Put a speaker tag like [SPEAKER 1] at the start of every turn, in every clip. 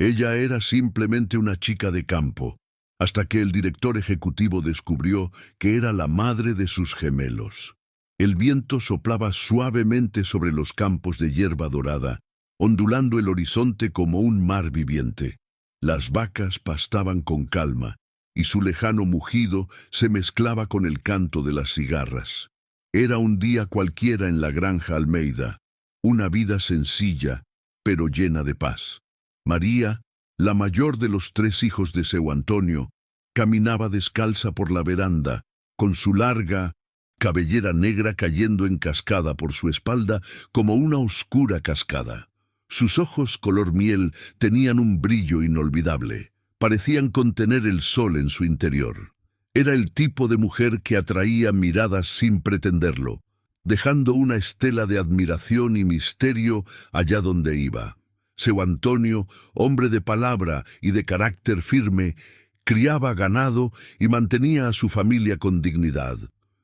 [SPEAKER 1] Ella era simplemente una chica de campo, hasta que el director ejecutivo descubrió que era la madre de sus gemelos. El viento soplaba suavemente sobre los campos de hierba dorada, ondulando el horizonte como un mar viviente. Las vacas pastaban con calma, y su lejano mugido se mezclaba con el canto de las cigarras. Era un día cualquiera en la granja Almeida, una vida sencilla, pero llena de paz. María, la mayor de los 3 hijos de seu Antonio, caminaba descalza por la veranda, con su larga cabellera negra cayendo en cascada por su espalda como una oscura cascada. Sus ojos color miel tenían un brillo inolvidable. Parecían contener el sol en su interior. Era el tipo de mujer que atraía miradas sin pretenderlo, dejando una estela de admiración y misterio allá donde iba. Seu Antonio, hombre de palabra y de carácter firme, criaba ganado y mantenía a su familia con dignidad.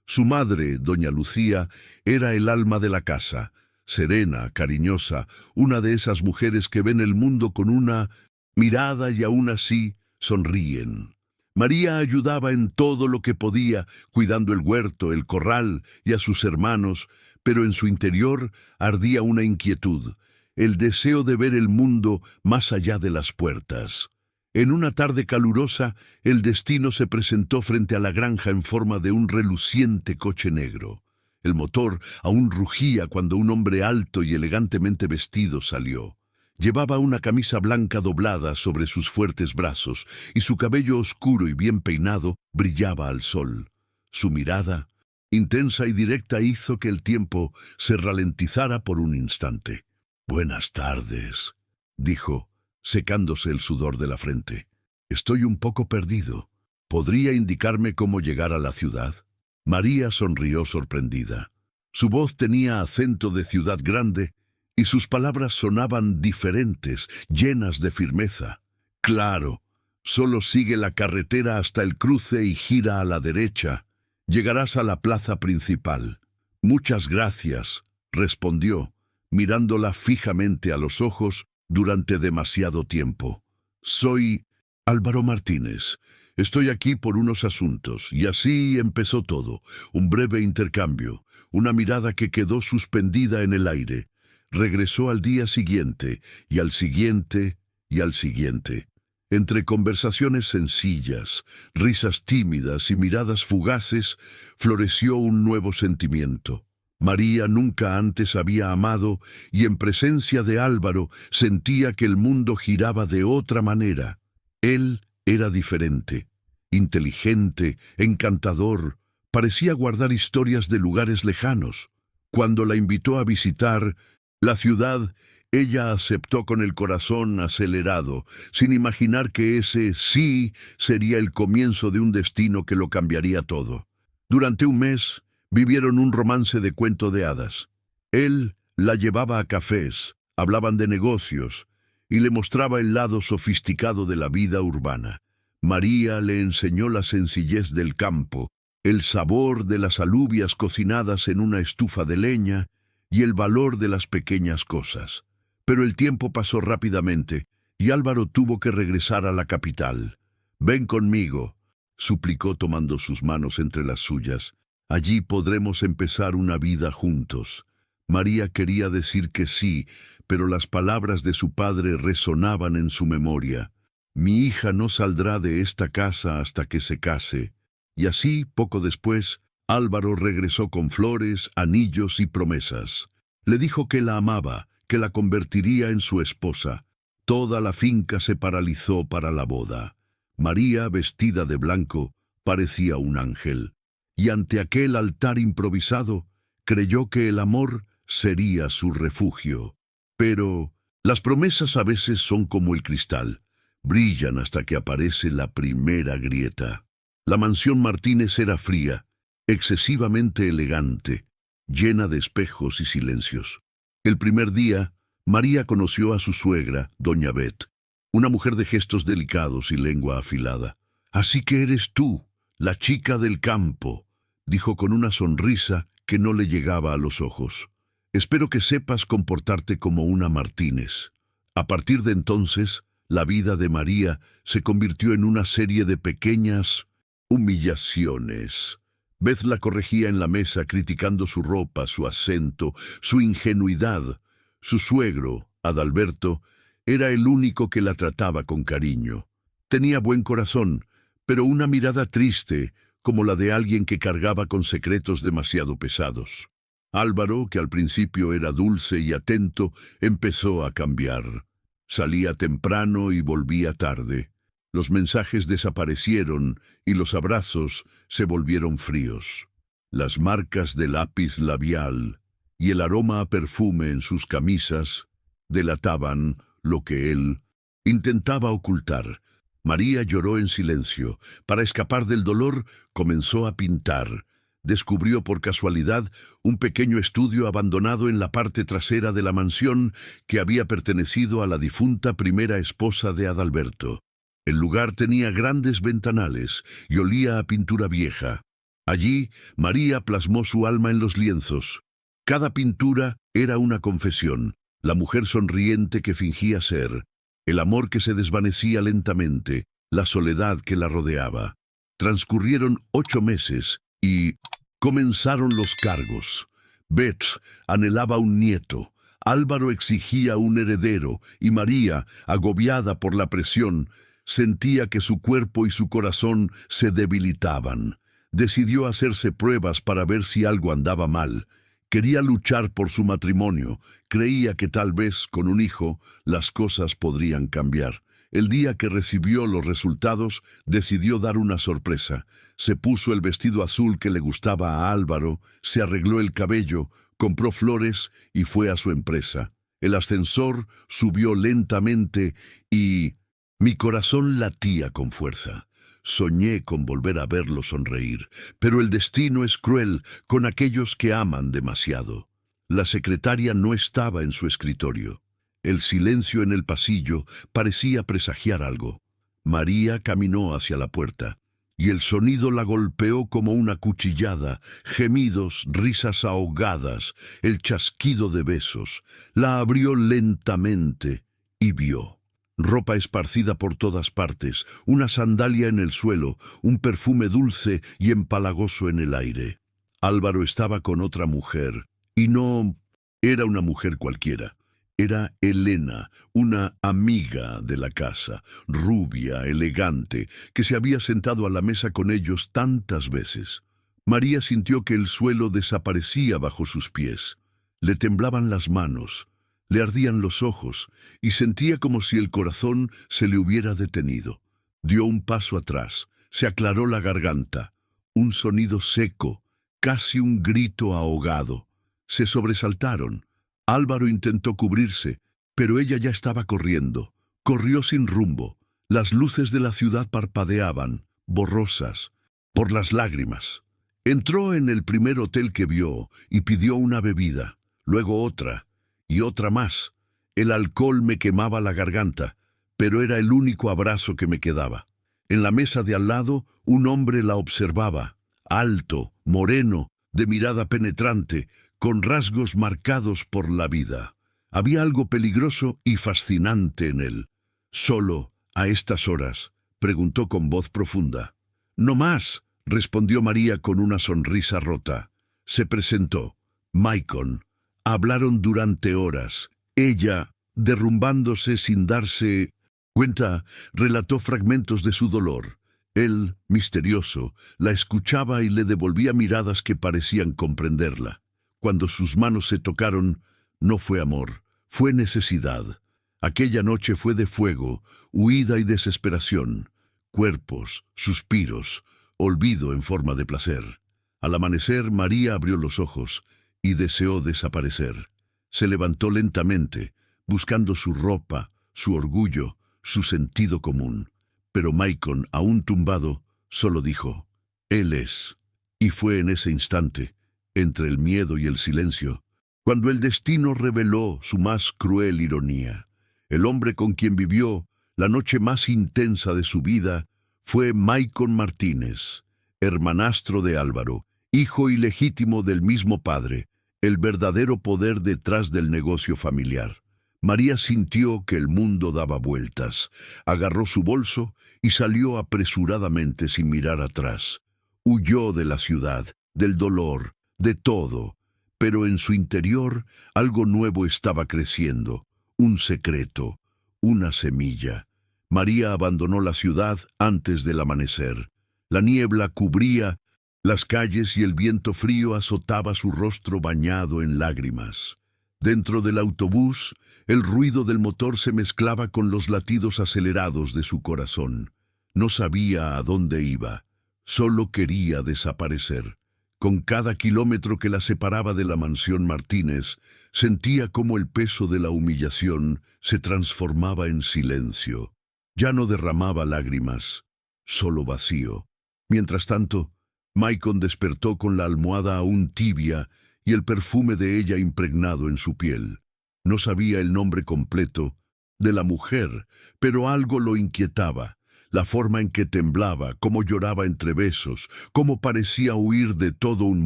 [SPEAKER 1] Su madre, doña Lucía, era el alma de la casa, serena, cariñosa, una de esas mujeres que ven el mundo con una mirada y aún así sonríen. María ayudaba en todo lo que podía, cuidando el huerto, el corral y a sus hermanos, pero en su interior ardía una inquietud, el deseo de ver el mundo más allá de las puertas. En una tarde calurosa, el destino se presentó frente a la granja en forma de un reluciente coche negro. El motor aún rugía cuando un hombre alto y elegantemente vestido salió. Llevaba una camisa blanca doblada sobre sus fuertes brazos, y su cabello oscuro y bien peinado brillaba al sol. Su mirada, intensa y directa, hizo que el tiempo se ralentizara por un instante. «Buenas tardes», dijo, secándose el sudor de la frente. «Estoy un poco perdido. ¿Podría indicarme cómo llegar a la ciudad?» María sonrió sorprendida. Su voz tenía acento de ciudad grande y sus palabras sonaban diferentes, llenas de firmeza. «Claro, solo sigue la carretera hasta el cruce y gira a la derecha. Llegarás a la plaza principal». «Muchas gracias», respondió, mirándola fijamente a los ojos durante demasiado tiempo. «Soy Álvaro Martínez. Estoy aquí por unos asuntos». Y así empezó todo, un breve intercambio, una mirada que quedó suspendida en el aire. Regresó al día siguiente, y al siguiente, y al siguiente. Entre conversaciones sencillas, risas tímidas y miradas fugaces, floreció un nuevo sentimiento. María nunca antes había amado, y en presencia de Álvaro sentía que el mundo giraba de otra manera. Él era diferente, inteligente, encantador, parecía guardar historias de lugares lejanos. Cuando la invitó a visitar la ciudad, ella aceptó con el corazón acelerado, sin imaginar que ese sí sería el comienzo de un destino que lo cambiaría todo. Durante un mes, vivieron un romance de cuento de hadas. Él la llevaba a cafés, hablaban de negocios, y le mostraba el lado sofisticado de la vida urbana. María le enseñó la sencillez del campo, el sabor de las alubias cocinadas en una estufa de leña y el valor de las pequeñas cosas. Pero el tiempo pasó rápidamente y Álvaro tuvo que regresar a la capital. «Ven conmigo», suplicó tomando sus manos entre las suyas. «Allí podremos empezar una vida juntos». María quería decir que sí, pero las palabras de su padre resonaban en su memoria. «Mi hija no saldrá de esta casa hasta que se case». Y así, poco después, Álvaro regresó con flores, anillos y promesas. Le dijo que la amaba, que la convertiría en su esposa. Toda la finca se paralizó para la boda. María, vestida de blanco, parecía un ángel. Y ante aquel altar improvisado, creyó que el amor sería su refugio. Pero las promesas a veces son como el cristal, brillan hasta que aparece la primera grieta. La mansión Martínez era fría, excesivamente elegante, llena de espejos y silencios. El primer día, María conoció a su suegra, doña Bet, una mujer de gestos delicados y lengua afilada. «Así que eres tú, la chica del campo», dijo con una sonrisa que no le llegaba a los ojos. «Espero que sepas comportarte como una Martínez». A partir de entonces, La vida de María se convirtió en una serie de pequeñas humillaciones. Beth la corregía en la mesa, criticando su ropa, su acento, su ingenuidad. Su suegro, Adalberto, era el único que la trataba con cariño. Tenía buen corazón, pero una mirada triste, como la de alguien que cargaba con secretos demasiado pesados. Álvaro, que al principio era dulce y atento, empezó a cambiar. Salía temprano y volvía tarde. Los mensajes desaparecieron y los abrazos se volvieron fríos. Las marcas de lápiz labial y el aroma a perfume en sus camisas delataban lo que él intentaba ocultar. María lloró en silencio. Para escapar del dolor, comenzó a pintar. Descubrió por casualidad un pequeño estudio abandonado en la parte trasera de la mansión que había pertenecido a la difunta primera esposa de Adalberto. El lugar tenía grandes ventanales y olía a pintura vieja. Allí, María plasmó su alma en los lienzos. Cada pintura era una confesión, la mujer sonriente que fingía ser, el amor que se desvanecía lentamente, la soledad que la rodeaba. Transcurrieron 8 meses y comenzaron los cargos. Beth anhelaba un nieto, Álvaro exigía un heredero y María, agobiada por la presión, sentía que su cuerpo y su corazón se debilitaban. Decidió hacerse pruebas para ver si algo andaba mal. Quería luchar por su matrimonio. Creía que tal vez, con un hijo, las cosas podrían cambiar. El día que recibió los resultados, decidió dar una sorpresa. Se puso el vestido azul que le gustaba a Álvaro, se arregló el cabello, compró flores y fue a su empresa. El ascensor subió lentamente y mi corazón latía con fuerza. Soñé con volver a verlo sonreír, pero el destino es cruel con aquellos que aman demasiado. La secretaria no estaba en su escritorio. El silencio en el pasillo parecía presagiar algo. María caminó hacia la puerta, y el sonido la golpeó como una cuchillada, gemidos, risas ahogadas, el chasquido de besos. La abrió lentamente y vio ropa esparcida por todas partes, una sandalia en el suelo, un perfume dulce y empalagoso en el aire. Álvaro estaba con otra mujer, y no era una mujer cualquiera. Era Elena, una amiga de la casa, rubia, elegante, que se había sentado a la mesa con ellos tantas veces. María sintió que el suelo desaparecía bajo sus pies. Le temblaban las manos. Le ardían los ojos y sentía como si el corazón se le hubiera detenido. Dio un paso atrás, se aclaró la garganta. Un sonido seco, casi un grito ahogado. Se sobresaltaron. Álvaro intentó cubrirse, pero ella ya estaba corriendo. Corrió sin rumbo. Las luces de la ciudad parpadeaban, borrosas, por las lágrimas. Entró en el primer hotel que vio y pidió una bebida, luego otra y otra más. El alcohol me quemaba la garganta, pero era el único abrazo que me quedaba. En la mesa de al lado, un hombre la observaba, alto, moreno, de mirada penetrante, con rasgos marcados por la vida. Había algo peligroso y fascinante en él. «¿Solo, a estas horas?», preguntó con voz profunda. «No más», respondió María con una sonrisa rota. Se presentó. Maicon. Hablaron durante horas. Ella, derrumbándose sin darse cuenta, relató fragmentos de su dolor. Él, misterioso, la escuchaba y le devolvía miradas que parecían comprenderla. Cuando sus manos se tocaron, no fue amor, fue necesidad. Aquella noche fue de fuego, huida y desesperación. Cuerpos, suspiros, olvido en forma de placer. Al amanecer, María abrió los ojos y deseó desaparecer. Se levantó lentamente, buscando su ropa, su orgullo, su sentido común. Pero Maicon, aún tumbado, solo dijo: «Él es». Y fue en ese instante, entre el miedo y el silencio, cuando el destino reveló su más cruel ironía. El hombre con quien vivió la noche más intensa de su vida fue Maicon Martínez, hermanastro de Álvaro, hijo ilegítimo del mismo padre, el verdadero poder detrás del negocio familiar. María sintió que el mundo daba vueltas. Agarró su bolso y salió apresuradamente sin mirar atrás. Huyó de la ciudad, del dolor, de todo. Pero en su interior algo nuevo estaba creciendo. Un secreto, una semilla. María abandonó la ciudad antes del amanecer. La niebla cubría las calles y el viento frío azotaba su rostro bañado en lágrimas. Dentro del autobús, el ruido del motor se mezclaba con los latidos acelerados de su corazón. No sabía a dónde iba, solo quería desaparecer. Con cada kilómetro que la separaba de la mansión Martínez, sentía cómo el peso de la humillación se transformaba en silencio. Ya no derramaba lágrimas, solo vacío. Mientras tanto, Maicon despertó con la almohada aún tibia y el perfume de ella impregnado en su piel. No sabía el nombre completo de la mujer, pero algo lo inquietaba. La forma en que temblaba, cómo lloraba entre besos, cómo parecía huir de todo un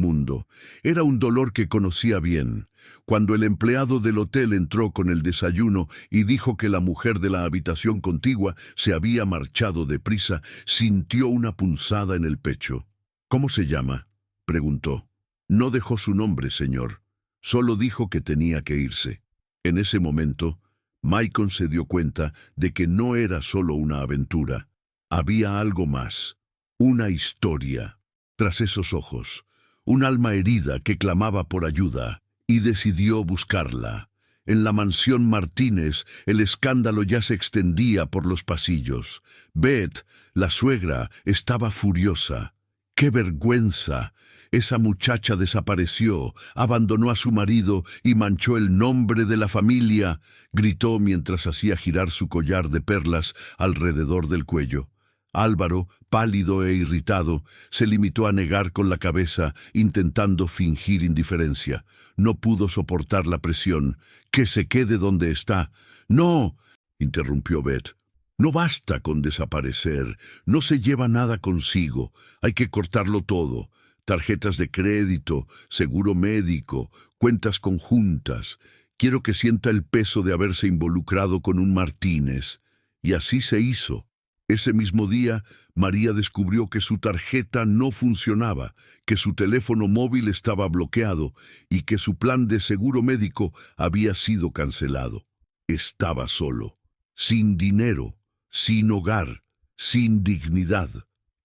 [SPEAKER 1] mundo. Era un dolor que conocía bien. Cuando el empleado del hotel entró con el desayuno y dijo que la mujer de la habitación contigua se había marchado deprisa, sintió una punzada en el pecho. «¿Cómo se llama?», preguntó. «No dejó su nombre, señor. Solo dijo que tenía que irse». En ese momento, Maicon se dio cuenta de que no era solo una aventura. Había algo más, una historia. Tras esos ojos, un alma herida que clamaba por ayuda, y decidió buscarla. En la mansión Martínez, el escándalo ya se extendía por los pasillos. Beth, la suegra, estaba furiosa. ¡Qué vergüenza! Esa muchacha desapareció, abandonó a su marido y manchó el nombre de la familia, gritó mientras hacía girar su collar de perlas alrededor del cuello. Álvaro, pálido e irritado, se limitó a negar con la cabeza, intentando fingir indiferencia. No pudo soportar la presión. «¡Que se quede donde está!». «No», interrumpió Beth. «No basta con desaparecer. No se lleva nada consigo. Hay que cortarlo todo. Tarjetas de crédito, seguro médico, cuentas conjuntas. Quiero que sienta el peso de haberse involucrado con un Martínez». Y así se hizo. Ese mismo día, María descubrió que su tarjeta no funcionaba, que su teléfono móvil estaba bloqueado y que su plan de seguro médico había sido cancelado. Estaba solo, sin dinero, sin hogar, sin dignidad.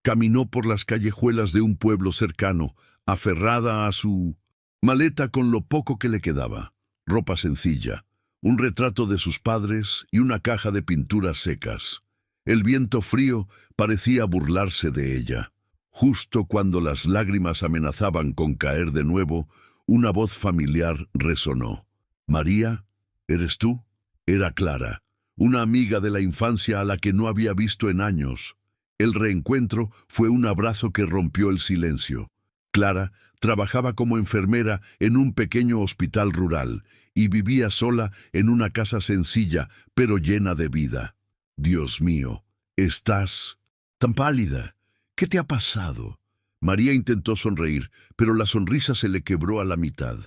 [SPEAKER 1] Caminó por las callejuelas de un pueblo cercano, aferrada a su maleta con lo poco que le quedaba. Ropa sencilla, un retrato de sus padres y una caja de pinturas secas. El viento frío parecía burlarse de ella. Justo cuando las lágrimas amenazaban con caer de nuevo, una voz familiar resonó. «María, ¿eres tú?». Era Clara, una amiga de la infancia a la que no había visto en años. El reencuentro fue un abrazo que rompió el silencio. Clara trabajaba como enfermera en un pequeño hospital rural y vivía sola en una casa sencilla, pero llena de vida. «Dios mío, estás tan pálida. ¿Qué te ha pasado?». María intentó sonreír, pero la sonrisa se le quebró a la mitad.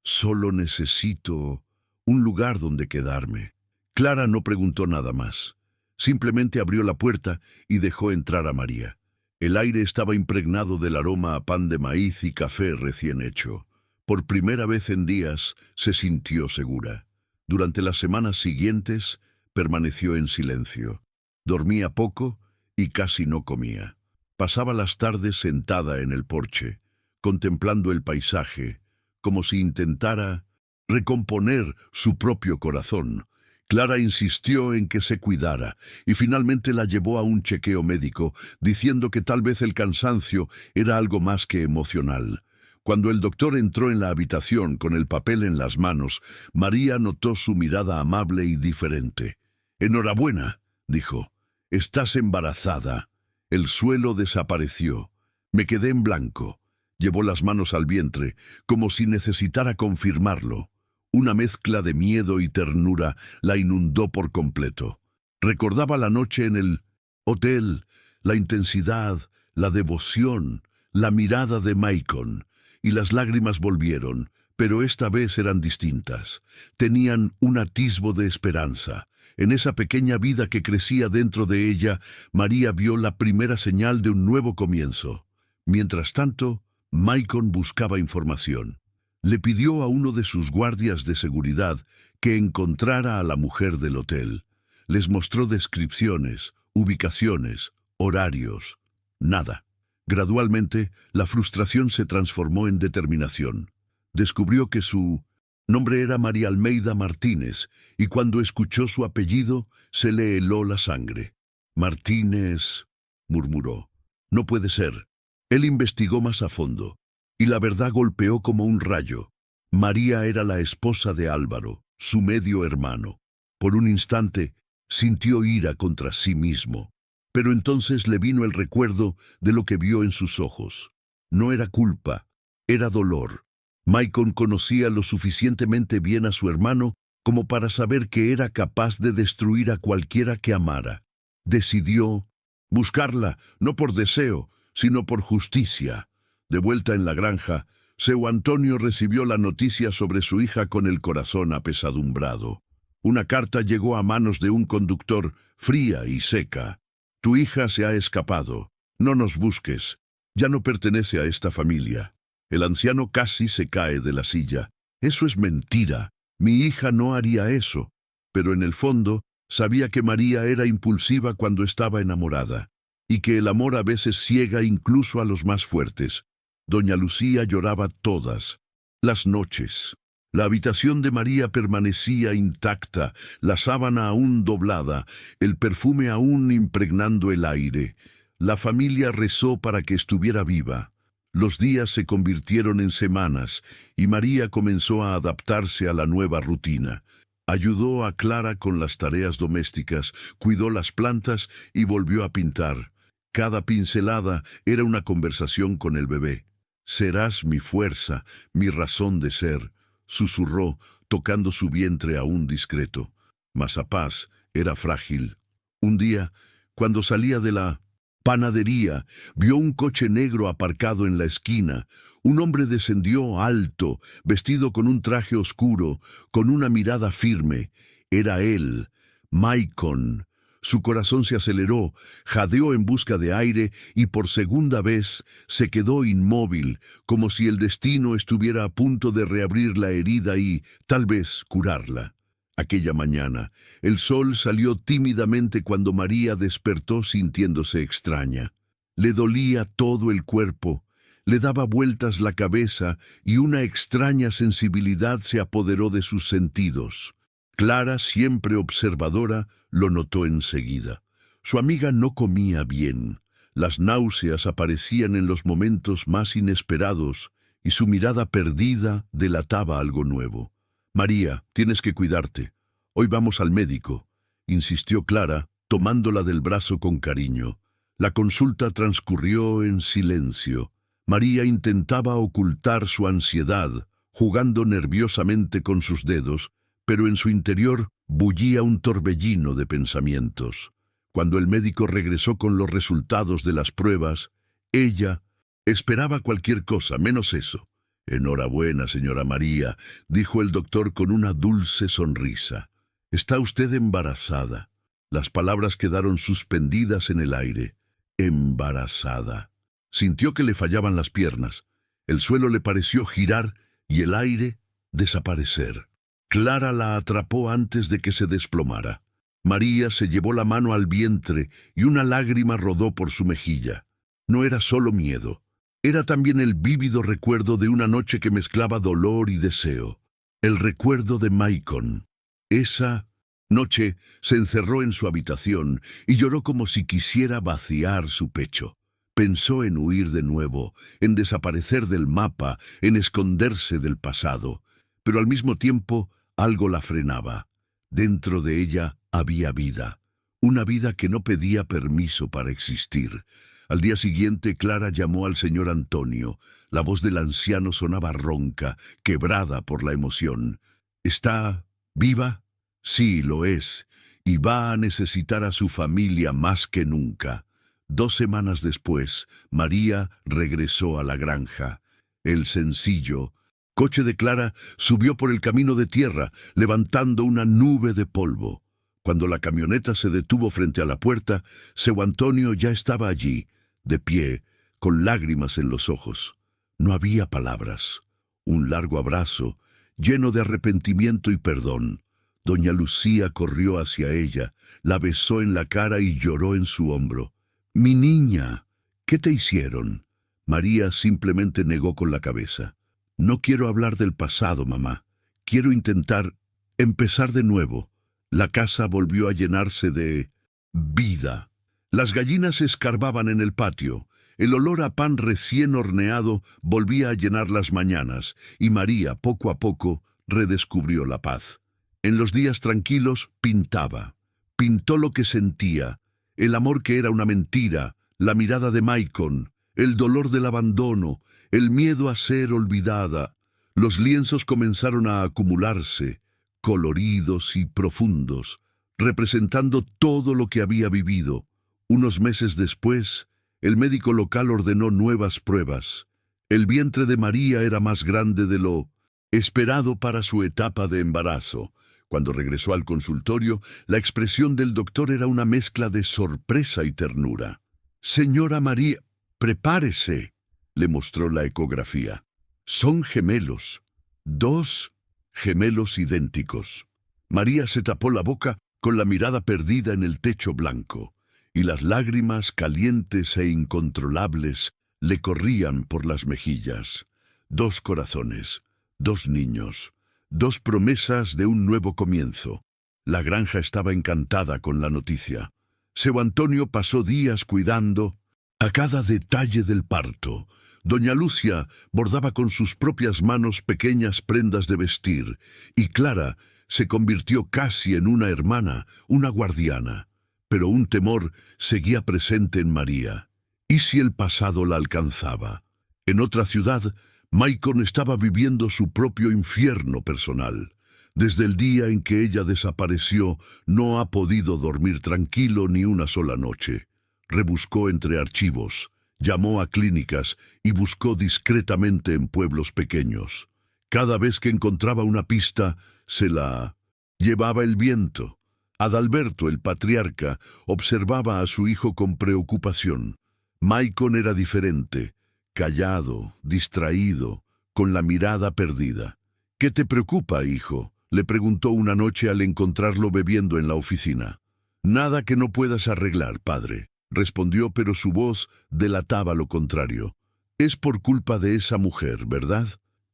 [SPEAKER 1] «Solo necesito un lugar donde quedarme». Clara no preguntó nada más. Simplemente abrió la puerta y dejó entrar a María. El aire estaba impregnado del aroma a pan de maíz y café recién hecho. Por primera vez en días se sintió segura. Durante las semanas siguientes permaneció en silencio. Dormía poco y casi no comía. Pasaba las tardes sentada en el porche, contemplando el paisaje, como si intentara recomponer su propio corazón. Clara insistió en que se cuidara y finalmente la llevó a un chequeo médico, diciendo que tal vez el cansancio era algo más que emocional. Cuando el doctor entró en la habitación con el papel en las manos, María notó su mirada amable y diferente. «Enhorabuena», dijo. «Estás embarazada». El suelo desapareció. Me quedé en blanco. Llevó las manos al vientre, como si necesitara confirmarlo. Una mezcla de miedo y ternura la inundó por completo. Recordaba la noche en el hotel, la intensidad, la devoción, la mirada de Maicon, y las lágrimas volvieron, Pero esta vez eran distintas. Tenían un atisbo de esperanza. En esa pequeña vida que crecía dentro de ella, María vio la primera señal de un nuevo comienzo. Mientras tanto, Maicon buscaba información. Le pidió a uno de sus guardias de seguridad que encontrara a la mujer del hotel. Les mostró descripciones, ubicaciones, horarios. Nada. Gradualmente, la frustración se transformó en determinación. Descubrió que su nombre era María Almeida Martínez, y cuando escuchó su apellido, se le heló la sangre. Martínez, murmuró. No puede ser. Él investigó más a fondo, y la verdad golpeó como un rayo. María era la esposa de Álvaro, su medio hermano. Por un instante, sintió ira contra sí mismo. Pero entonces le vino el recuerdo de lo que vio en sus ojos. No era culpa, era dolor. Maicon conocía lo suficientemente bien a su hermano como para saber que era capaz de destruir a cualquiera que amara. Decidió buscarla, no por deseo, sino por justicia. De vuelta en la granja, Seu Antonio recibió la noticia sobre su hija con el corazón apesadumbrado. Una carta llegó a manos de un conductor, fría y seca. Tu hija se ha escapado. No nos busques. Ya no pertenece a esta familia. El anciano casi se cae de la silla. Eso es mentira. Mi hija no haría eso. Pero en el fondo, sabía que María era impulsiva cuando estaba enamorada, y que el amor a veces ciega incluso a los más fuertes. Doña Lucía lloraba todas las noches. La habitación de María permanecía intacta, la sábana aún doblada, el perfume aún impregnando el aire. La familia rezó para que estuviera viva. Los días se convirtieron en semanas, y María comenzó a adaptarse a la nueva rutina. Ayudó a Clara con las tareas domésticas, cuidó las plantas y volvió a pintar. Cada pincelada era una conversación con el bebé. Serás mi fuerza, mi razón de ser, susurró, tocando su vientre aún discreto. Mas a Paz era frágil. Un día, cuando salía de la panadería, vio un coche negro aparcado en la esquina. Un hombre descendió alto, vestido con un traje oscuro, con una mirada firme. Era él, Maicon. Su corazón se aceleró, jadeó en busca de aire y por segunda vez se quedó inmóvil, como si el destino estuviera a punto de reabrir la herida y, tal vez, curarla. Aquella mañana, el sol salió tímidamente cuando María despertó sintiéndose extraña. Le dolía todo el cuerpo, le daba vueltas la cabeza y una extraña sensibilidad se apoderó de sus sentidos. Clara, siempre observadora, lo notó enseguida. Su amiga no comía bien. Las náuseas aparecían en los momentos más inesperados y su mirada perdida delataba algo nuevo. María, tienes que cuidarte. Hoy vamos al médico, insistió Clara, tomándola del brazo con cariño. La consulta transcurrió en silencio. María intentaba ocultar su ansiedad, jugando nerviosamente con sus dedos, pero en su interior bullía un torbellino de pensamientos. Cuando el médico regresó con los resultados de las pruebas, ella esperaba cualquier cosa, menos eso. Enhorabuena, señora María, dijo el doctor con una dulce sonrisa. Está usted embarazada. Las palabras quedaron suspendidas en el aire. Embarazada. Sintió que le fallaban las piernas. El suelo le pareció girar y el aire desaparecer. Clara la atrapó antes de que se desplomara. María se llevó la mano al vientre y una lágrima rodó por su mejilla. No era solo miedo. Era también el vívido recuerdo de una noche que mezclaba dolor y deseo. El recuerdo de Maicon. Esa noche se encerró en su habitación y lloró como si quisiera vaciar su pecho. Pensó en huir de nuevo, en desaparecer del mapa, en esconderse del pasado. Pero al mismo tiempo, algo la frenaba. Dentro de ella había vida. Una vida que no pedía permiso para existir. Al día siguiente, Clara llamó al señor Antonio. La voz del anciano sonaba ronca, quebrada por la emoción. ¿Está viva? Sí, lo es, y va a necesitar a su familia más que nunca. 2 semanas después, María regresó a la granja. El sencillo coche de Clara subió por el camino de tierra, levantando una nube de polvo. Cuando la camioneta se detuvo frente a la puerta, Seu Antonio ya estaba allí, de pie, con lágrimas en los ojos. No había palabras. Un largo abrazo, lleno de arrepentimiento y perdón. Doña Lucía corrió hacia ella, la besó en la cara y lloró en su hombro. «Mi niña, ¿qué te hicieron?» María simplemente negó con la cabeza. «No quiero hablar del pasado, mamá. Quiero empezar de nuevo». La casa volvió a llenarse de vida. Las gallinas escarbaban en el patio. El olor a pan recién horneado volvía a llenar las mañanas, y María, poco a poco, redescubrió la paz. En los días tranquilos, pintaba. Pintó lo que sentía, el amor que era una mentira, la mirada de Maicon, el dolor del abandono, el miedo a ser olvidada. Los lienzos comenzaron a acumularse, coloridos y profundos, representando todo lo que había vivido. Unos meses después, el médico local ordenó nuevas pruebas. El vientre de María era más grande de lo esperado para su etapa de embarazo. Cuando regresó al consultorio, la expresión del doctor era una mezcla de sorpresa y ternura. «Señora María, prepárese», le mostró la ecografía. «Son gemelos, 2 gemelos idénticos». María se tapó la boca con la mirada perdida en el techo blanco, y las lágrimas calientes e incontrolables le corrían por las mejillas. 2 corazones, 2 niños, 2 promesas de un nuevo comienzo. La granja estaba encantada con la noticia. Seu Antonio pasó días cuidando a cada detalle del parto. Doña Lucia bordaba con sus propias manos pequeñas prendas de vestir, y Clara se convirtió casi en una hermana, una guardiana. Pero un temor seguía presente en María. ¿Y si el pasado la alcanzaba? En otra ciudad, Maicon estaba viviendo su propio infierno personal. Desde el día en que ella desapareció, no ha podido dormir tranquilo ni una sola noche. Rebuscó entre archivos, llamó a clínicas y buscó discretamente en pueblos pequeños. Cada vez que encontraba una pista, se la llevaba el viento. Adalberto, el patriarca, observaba a su hijo con preocupación. Maicon era diferente, callado, distraído, con la mirada perdida. «¿Qué te preocupa, hijo?», le preguntó una noche al encontrarlo bebiendo en la oficina. «Nada que no puedas arreglar, padre», respondió, pero su voz delataba lo contrario. «Es por culpa de esa mujer, ¿verdad?».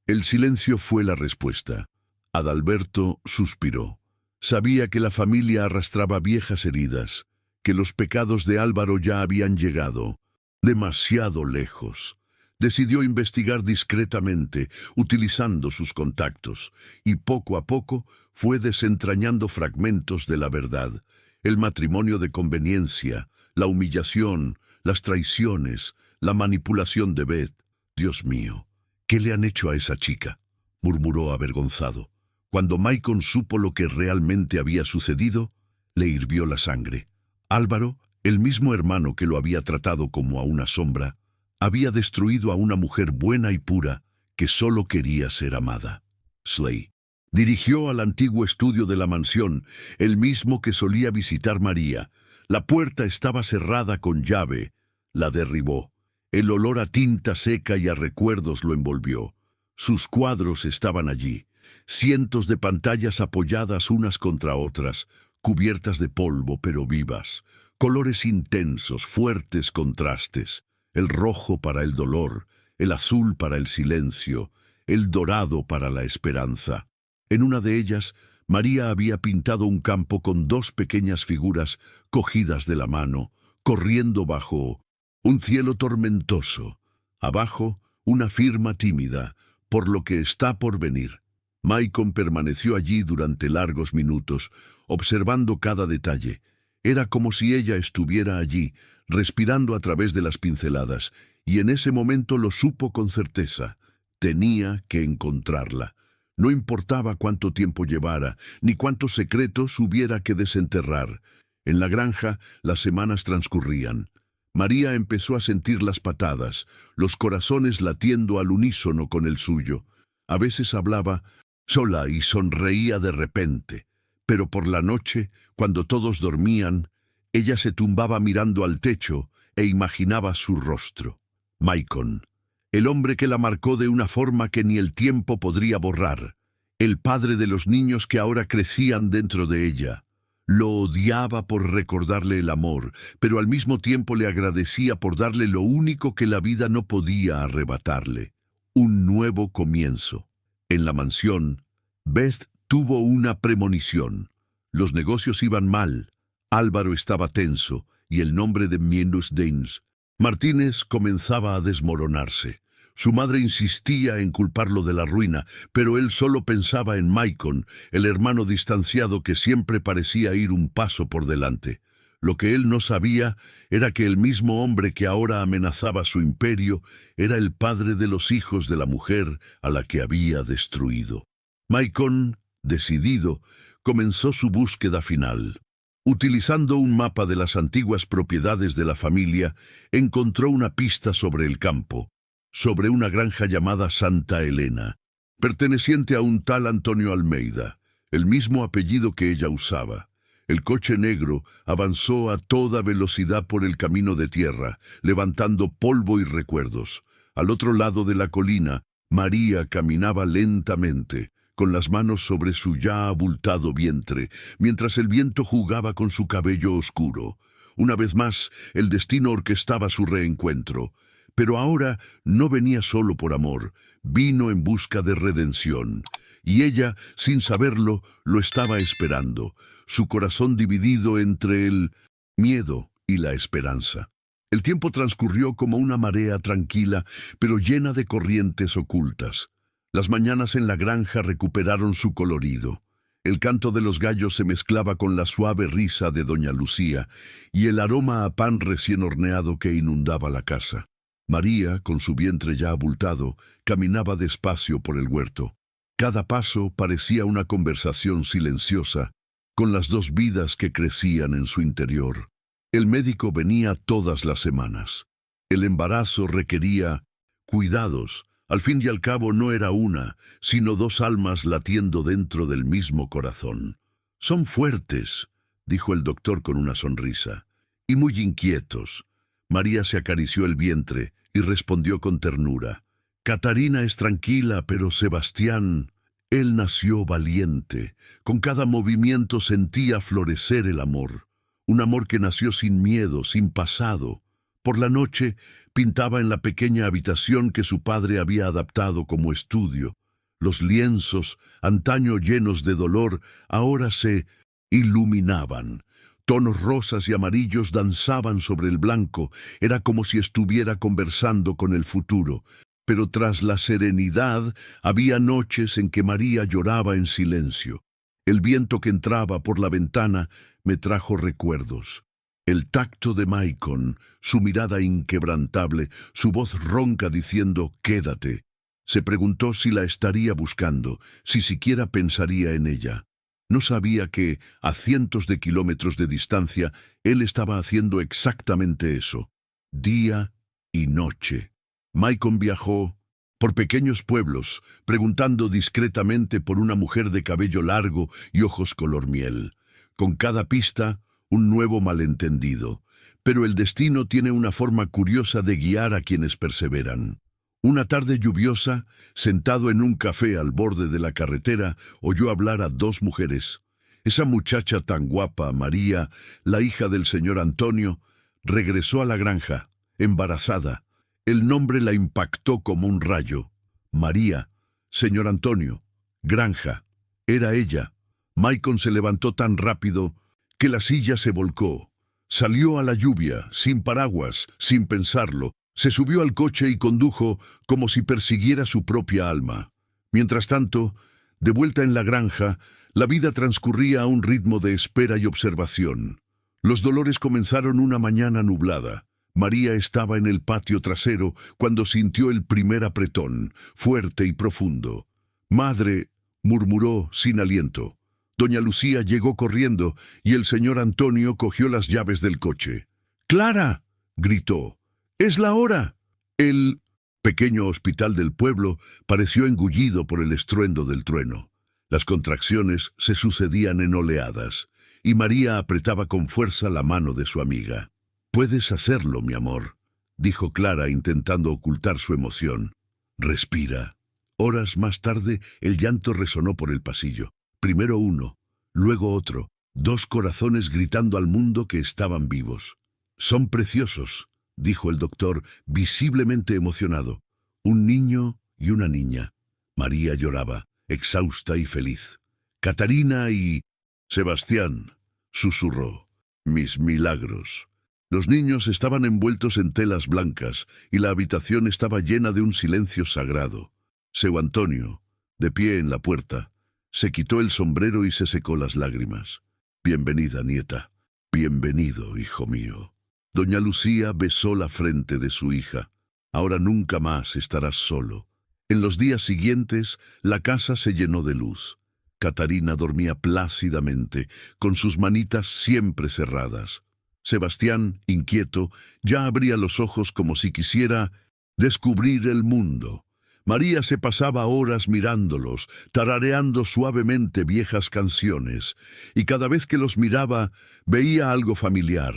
[SPEAKER 1] El silencio fue la respuesta. Adalberto suspiró. Sabía que la familia arrastraba viejas heridas, que los pecados de Álvaro ya habían llegado demasiado lejos. Decidió investigar discretamente, utilizando sus contactos, y poco a poco fue desentrañando fragmentos de la verdad. El matrimonio de conveniencia, la humillación, las traiciones, la manipulación de Beth. «Dios mío, ¿qué le han hecho a esa chica?», murmuró avergonzado. Cuando Maicon supo lo que realmente había sucedido, le hirvió la sangre. Álvaro, el mismo hermano que lo había tratado como a una sombra, había destruido a una mujer buena y pura que solo quería ser amada. Slay dirigió al antiguo estudio de la mansión, el mismo que solía visitar María. La puerta estaba cerrada con llave. La derribó. El olor a tinta seca y a recuerdos lo envolvió. Sus cuadros estaban allí. Cientos de pantallas apoyadas unas contra otras, cubiertas de polvo pero vivas. Colores intensos, fuertes contrastes. El rojo para el dolor, el azul para el silencio, el dorado para la esperanza. En una de ellas, María había pintado un campo con 2 pequeñas figuras cogidas de la mano, corriendo bajo un cielo tormentoso. Abajo, una firma tímida, por lo que está por venir. Maicon permaneció allí durante largos minutos, observando cada detalle. Era como si ella estuviera allí, respirando a través de las pinceladas, y en ese momento lo supo con certeza. Tenía que encontrarla. No importaba cuánto tiempo llevara, ni cuántos secretos hubiera que desenterrar. En la granja, las semanas transcurrían. María empezó a sentir las patadas, los corazones latiendo al unísono con el suyo. A veces hablaba sola y sonreía de repente, pero por la noche, cuando todos dormían, ella se tumbaba mirando al techo e imaginaba su rostro. Maicon, el hombre que la marcó de una forma que ni el tiempo podría borrar, el padre de los niños que ahora crecían dentro de ella. Lo odiaba por recordarle el amor, pero al mismo tiempo le agradecía por darle lo único que la vida no podía arrebatarle: un nuevo comienzo. En la mansión, Beth tuvo una premonición. Los negocios iban mal, Álvaro estaba tenso y el nombre de Mienus Daines Martínez comenzaba a desmoronarse. Su madre insistía en culparlo de la ruina, pero él solo pensaba en Maicon, el hermano distanciado que siempre parecía ir un paso por delante. Lo que él no sabía era que el mismo hombre que ahora amenazaba su imperio era el padre de los hijos de la mujer a la que había destruido. Maicon, decidido, comenzó su búsqueda final. Utilizando un mapa de las antiguas propiedades de la familia, encontró una pista sobre el campo, sobre una granja llamada Santa Elena, perteneciente a un tal Antonio Almeida, el mismo apellido que ella usaba. El coche negro avanzó a toda velocidad por el camino de tierra, levantando polvo y recuerdos. Al otro lado de la colina, María caminaba lentamente, con las manos sobre su ya abultado vientre, mientras el viento jugaba con su cabello oscuro. Una vez más, el destino orquestaba su reencuentro. Pero ahora no venía solo por amor, vino en busca de redención. Y ella, sin saberlo, lo estaba esperando, su corazón dividido entre el miedo y la esperanza. El tiempo transcurrió como una marea tranquila, pero llena de corrientes ocultas. Las mañanas en la granja recuperaron su colorido. El canto de los gallos se mezclaba con la suave risa de doña Lucía y el aroma a pan recién horneado que inundaba la casa. María, con su vientre ya abultado, caminaba despacio por el huerto. Cada paso parecía una conversación silenciosa con las dos vidas que crecían en su interior. El médico venía todas las semanas. El embarazo requería cuidados. Al fin y al cabo no era una, sino dos almas latiendo dentro del mismo corazón. «Son fuertes», dijo el doctor con una sonrisa, «y muy inquietos». María se acarició el vientre y respondió con ternura: «Catarina es tranquila, pero Sebastián, él nació valiente. Con cada movimiento sentía florecer el amor. Un amor que nació sin miedo, sin pasado». Por la noche pintaba en la pequeña habitación que su padre había adaptado como estudio. Los lienzos, antaño llenos de dolor, ahora se iluminaban. Tonos rosas y amarillos danzaban sobre el blanco. Era como si estuviera conversando con el futuro. Pero tras la serenidad había noches en que María lloraba en silencio. El viento que entraba por la ventana me trajo recuerdos. El tacto de Maicon, su mirada inquebrantable, su voz ronca diciendo «quédate». Se preguntó si la estaría buscando, si siquiera pensaría en ella. No sabía que, a cientos de kilómetros de distancia, él estaba haciendo exactamente eso. Día y noche. Maicon viajó por pequeños pueblos, preguntando discretamente por una mujer de cabello largo y ojos color miel. Con cada pista, un nuevo malentendido. Pero el destino tiene una forma curiosa de guiar a quienes perseveran. Una tarde lluviosa, sentado en un café al borde de la carretera, oyó hablar a dos mujeres. Esa muchacha tan guapa, María, la hija del señor Antonio, regresó a la granja, embarazada. El nombre la impactó como un rayo. María, señor Antonio, granja. Era ella. Maicon se levantó tan rápido que la silla se volcó. Salió a la lluvia, sin paraguas, sin pensarlo. Se subió al coche y condujo como si persiguiera su propia alma. Mientras tanto, de vuelta en la granja, la vida transcurría a un ritmo de espera y observación. Los dolores comenzaron una mañana nublada. María estaba en el patio trasero cuando sintió el primer apretón, fuerte y profundo. «Madre», murmuró sin aliento. Doña Lucía llegó corriendo y el señor Antonio cogió las llaves del coche. «¡Clara!», gritó. «¡Es la hora!». El pequeño hospital del pueblo pareció engullido por el estruendo del trueno. Las contracciones se sucedían en oleadas, y María apretaba con fuerza la mano de su amiga. «Puedes hacerlo, mi amor», dijo Clara intentando ocultar su emoción. «Respira». Horas más tarde, el llanto resonó por el pasillo. Primero uno, luego otro, 2 corazones gritando al mundo que estaban vivos. «Son preciosos», dijo el doctor, visiblemente emocionado. «Un niño y una niña». María lloraba, exhausta y feliz. «Catarina y Sebastián», susurró. «Mis milagros». Los niños estaban envueltos en telas blancas y la habitación estaba llena de un silencio sagrado. Seu Antonio, de pie en la puerta, se quitó el sombrero y se secó las lágrimas. «Bienvenida, nieta. Bienvenido, hijo mío». Doña Lucía besó la frente de su hija. «Ahora nunca más estarás solo». En los días siguientes, la casa se llenó de luz. Catarina dormía plácidamente, con sus manitas siempre cerradas. Sebastián, inquieto, ya abría los ojos como si quisiera descubrir el mundo. María se pasaba horas mirándolos, tarareando suavemente viejas canciones, y cada vez que los miraba veía algo familiar,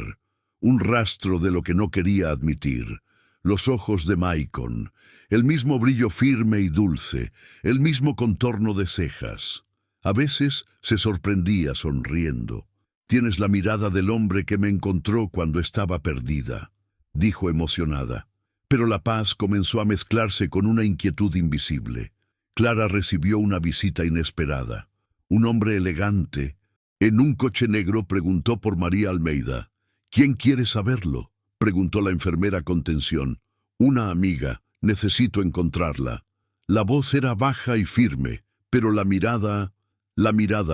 [SPEAKER 1] un rastro de lo que no quería admitir. Los ojos de Maicon, el mismo brillo firme y dulce, el mismo contorno de cejas. A veces se sorprendía sonriendo. «Tienes la mirada del hombre que me encontró cuando estaba perdida», dijo emocionada. Pero la paz comenzó a mezclarse con una inquietud invisible. Clara recibió una visita inesperada. Un hombre elegante, en un coche negro, preguntó por María Almeida. «¿Quién quiere saberlo?», preguntó la enfermera con tensión. «Una amiga. Necesito encontrarla». La voz era baja y firme, pero la mirada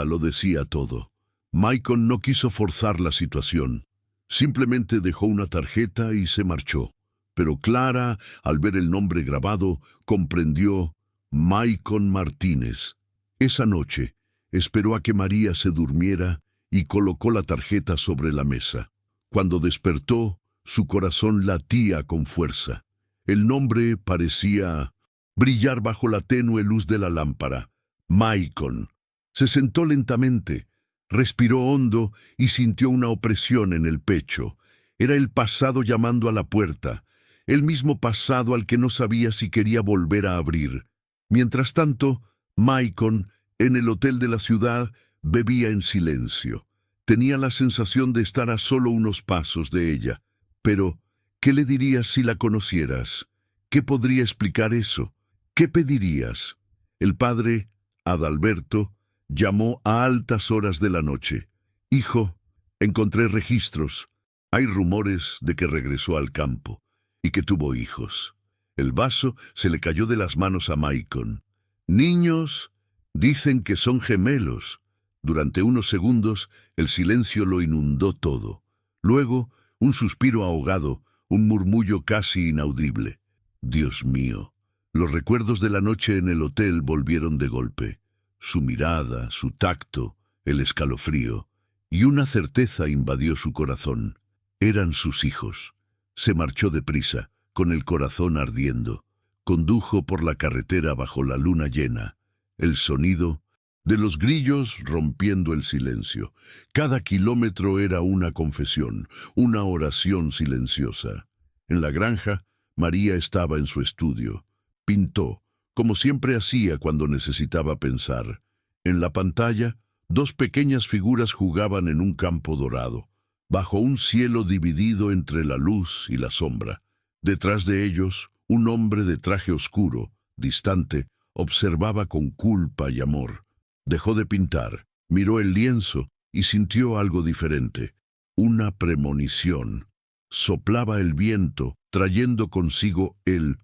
[SPEAKER 1] lo decía todo. Maicon no quiso forzar la situación. Simplemente dejó una tarjeta y se marchó. Pero Clara, al ver el nombre grabado, comprendió: Maicon Martínez. Esa noche, esperó a que María se durmiera y colocó la tarjeta sobre la mesa. Cuando despertó, su corazón latía con fuerza. El nombre parecía brillar bajo la tenue luz de la lámpara. Maicon. Se sentó lentamente, respiró hondo y sintió una opresión en el pecho. Era el pasado llamando a la puerta, el mismo pasado al que no sabía si quería volver a abrir. Mientras tanto, Maicon, en el hotel de la ciudad, bebía en silencio. Tenía la sensación de estar a solo unos pasos de ella. Pero, ¿qué le dirías si la conocieras? ¿Qué podría explicar eso? ¿Qué pedirías? El padre, Adalberto, llamó a altas horas de la noche. «Hijo, encontré registros. Hay rumores de que regresó al campo y que tuvo hijos». El vaso se le cayó de las manos a Maicon. «Niños, dicen que son gemelos». Durante unos segundos, el silencio lo inundó todo. Luego, un suspiro ahogado, un murmullo casi inaudible. «Dios mío». Los recuerdos de la noche en el hotel volvieron de golpe. Su mirada, su tacto, el escalofrío, y una certeza invadió su corazón. Eran sus hijos. Se marchó deprisa, con el corazón ardiendo. Condujo por la carretera bajo la luna llena. El sonido de los grillos rompiendo el silencio. Cada kilómetro era una confesión, una oración silenciosa. En la granja, María estaba en su estudio. Pintó, como siempre hacía cuando necesitaba pensar. En la pantalla, 2 pequeñas figuras jugaban en un campo dorado, bajo un cielo dividido entre la luz y la sombra. Detrás de ellos, un hombre de traje oscuro, distante, observaba con culpa y amor. Dejó de pintar, miró el lienzo y sintió algo diferente. Una premonición. Soplaba el viento, trayendo consigo el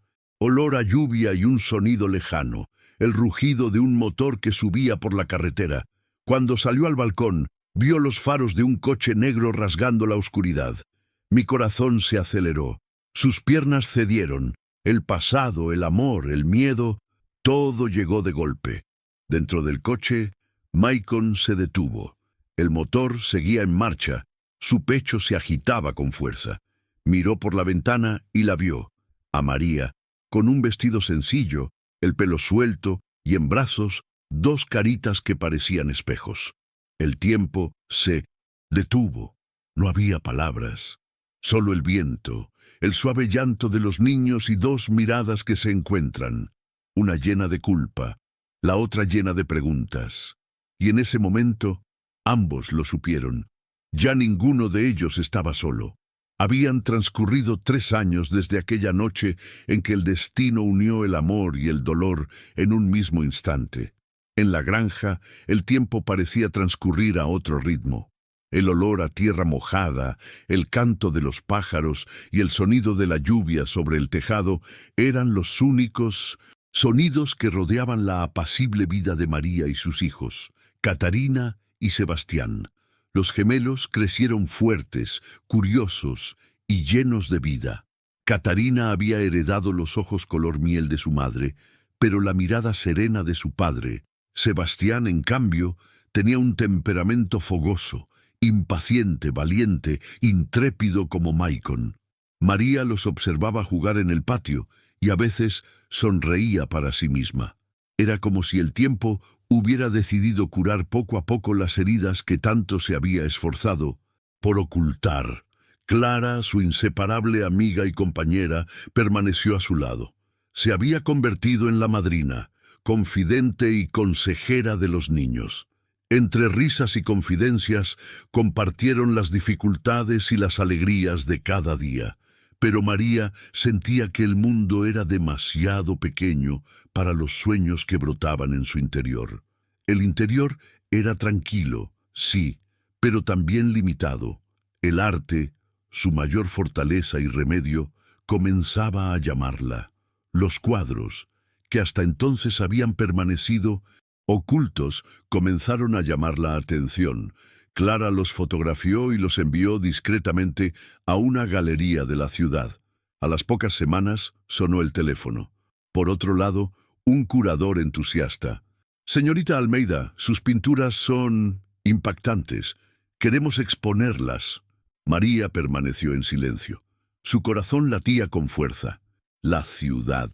[SPEAKER 1] olor a lluvia y un sonido lejano, el rugido de un motor que subía por la carretera. Cuando salió al balcón, vio los faros de un coche negro rasgando la oscuridad. Mi corazón se aceleró. Sus piernas cedieron. El pasado, el amor, el miedo, todo llegó de golpe. Dentro del coche, Maicon se detuvo. El motor seguía en marcha. Su pecho se agitaba con fuerza. Miró por la ventana y la vio. A María, con un vestido sencillo, el pelo suelto y en brazos 2 caritas que parecían espejos. El tiempo se detuvo. No había palabras, solo el viento, el suave llanto de los niños y 2 miradas que se encuentran, una llena de culpa, la otra llena de preguntas. Y en ese momento, ambos lo supieron. Ya ninguno de ellos estaba solo. Habían transcurrido 3 años desde aquella noche en que el destino unió el amor y el dolor en un mismo instante. En la granja, el tiempo parecía transcurrir a otro ritmo. El olor a tierra mojada, el canto de los pájaros y el sonido de la lluvia sobre el tejado eran los únicos sonidos que rodeaban la apacible vida de María y sus hijos, Catarina y Sebastián. Los gemelos crecieron fuertes, curiosos y llenos de vida. Catarina había heredado los ojos color miel de su madre, pero la mirada serena de su padre. Sebastián, en cambio, tenía un temperamento fogoso, impaciente, valiente, intrépido como Maicon. María los observaba jugar en el patio y a veces sonreía para sí misma. Era como si el tiempo hubiera decidido curar poco a poco las heridas que tanto se había esforzado por ocultar. Clara, su inseparable amiga y compañera, permaneció a su lado. Se había convertido en la madrina, confidente y consejera de los niños. Entre risas y confidencias, compartieron las dificultades y las alegrías de cada día. Pero María sentía que el mundo era demasiado pequeño para los sueños que brotaban en su interior. El interior era tranquilo, sí, pero también limitado. El arte, su mayor fortaleza y remedio, comenzaba a llamarla. Los cuadros, que hasta entonces habían permanecido ocultos, comenzaron a llamar la atención. Clara los fotografió y los envió discretamente a una galería de la ciudad. A las pocas semanas sonó el teléfono. Por otro lado, un curador entusiasta. «Señorita Almeida, sus pinturas son impactantes. Queremos exponerlas». María permaneció en silencio. Su corazón latía con fuerza. La ciudad.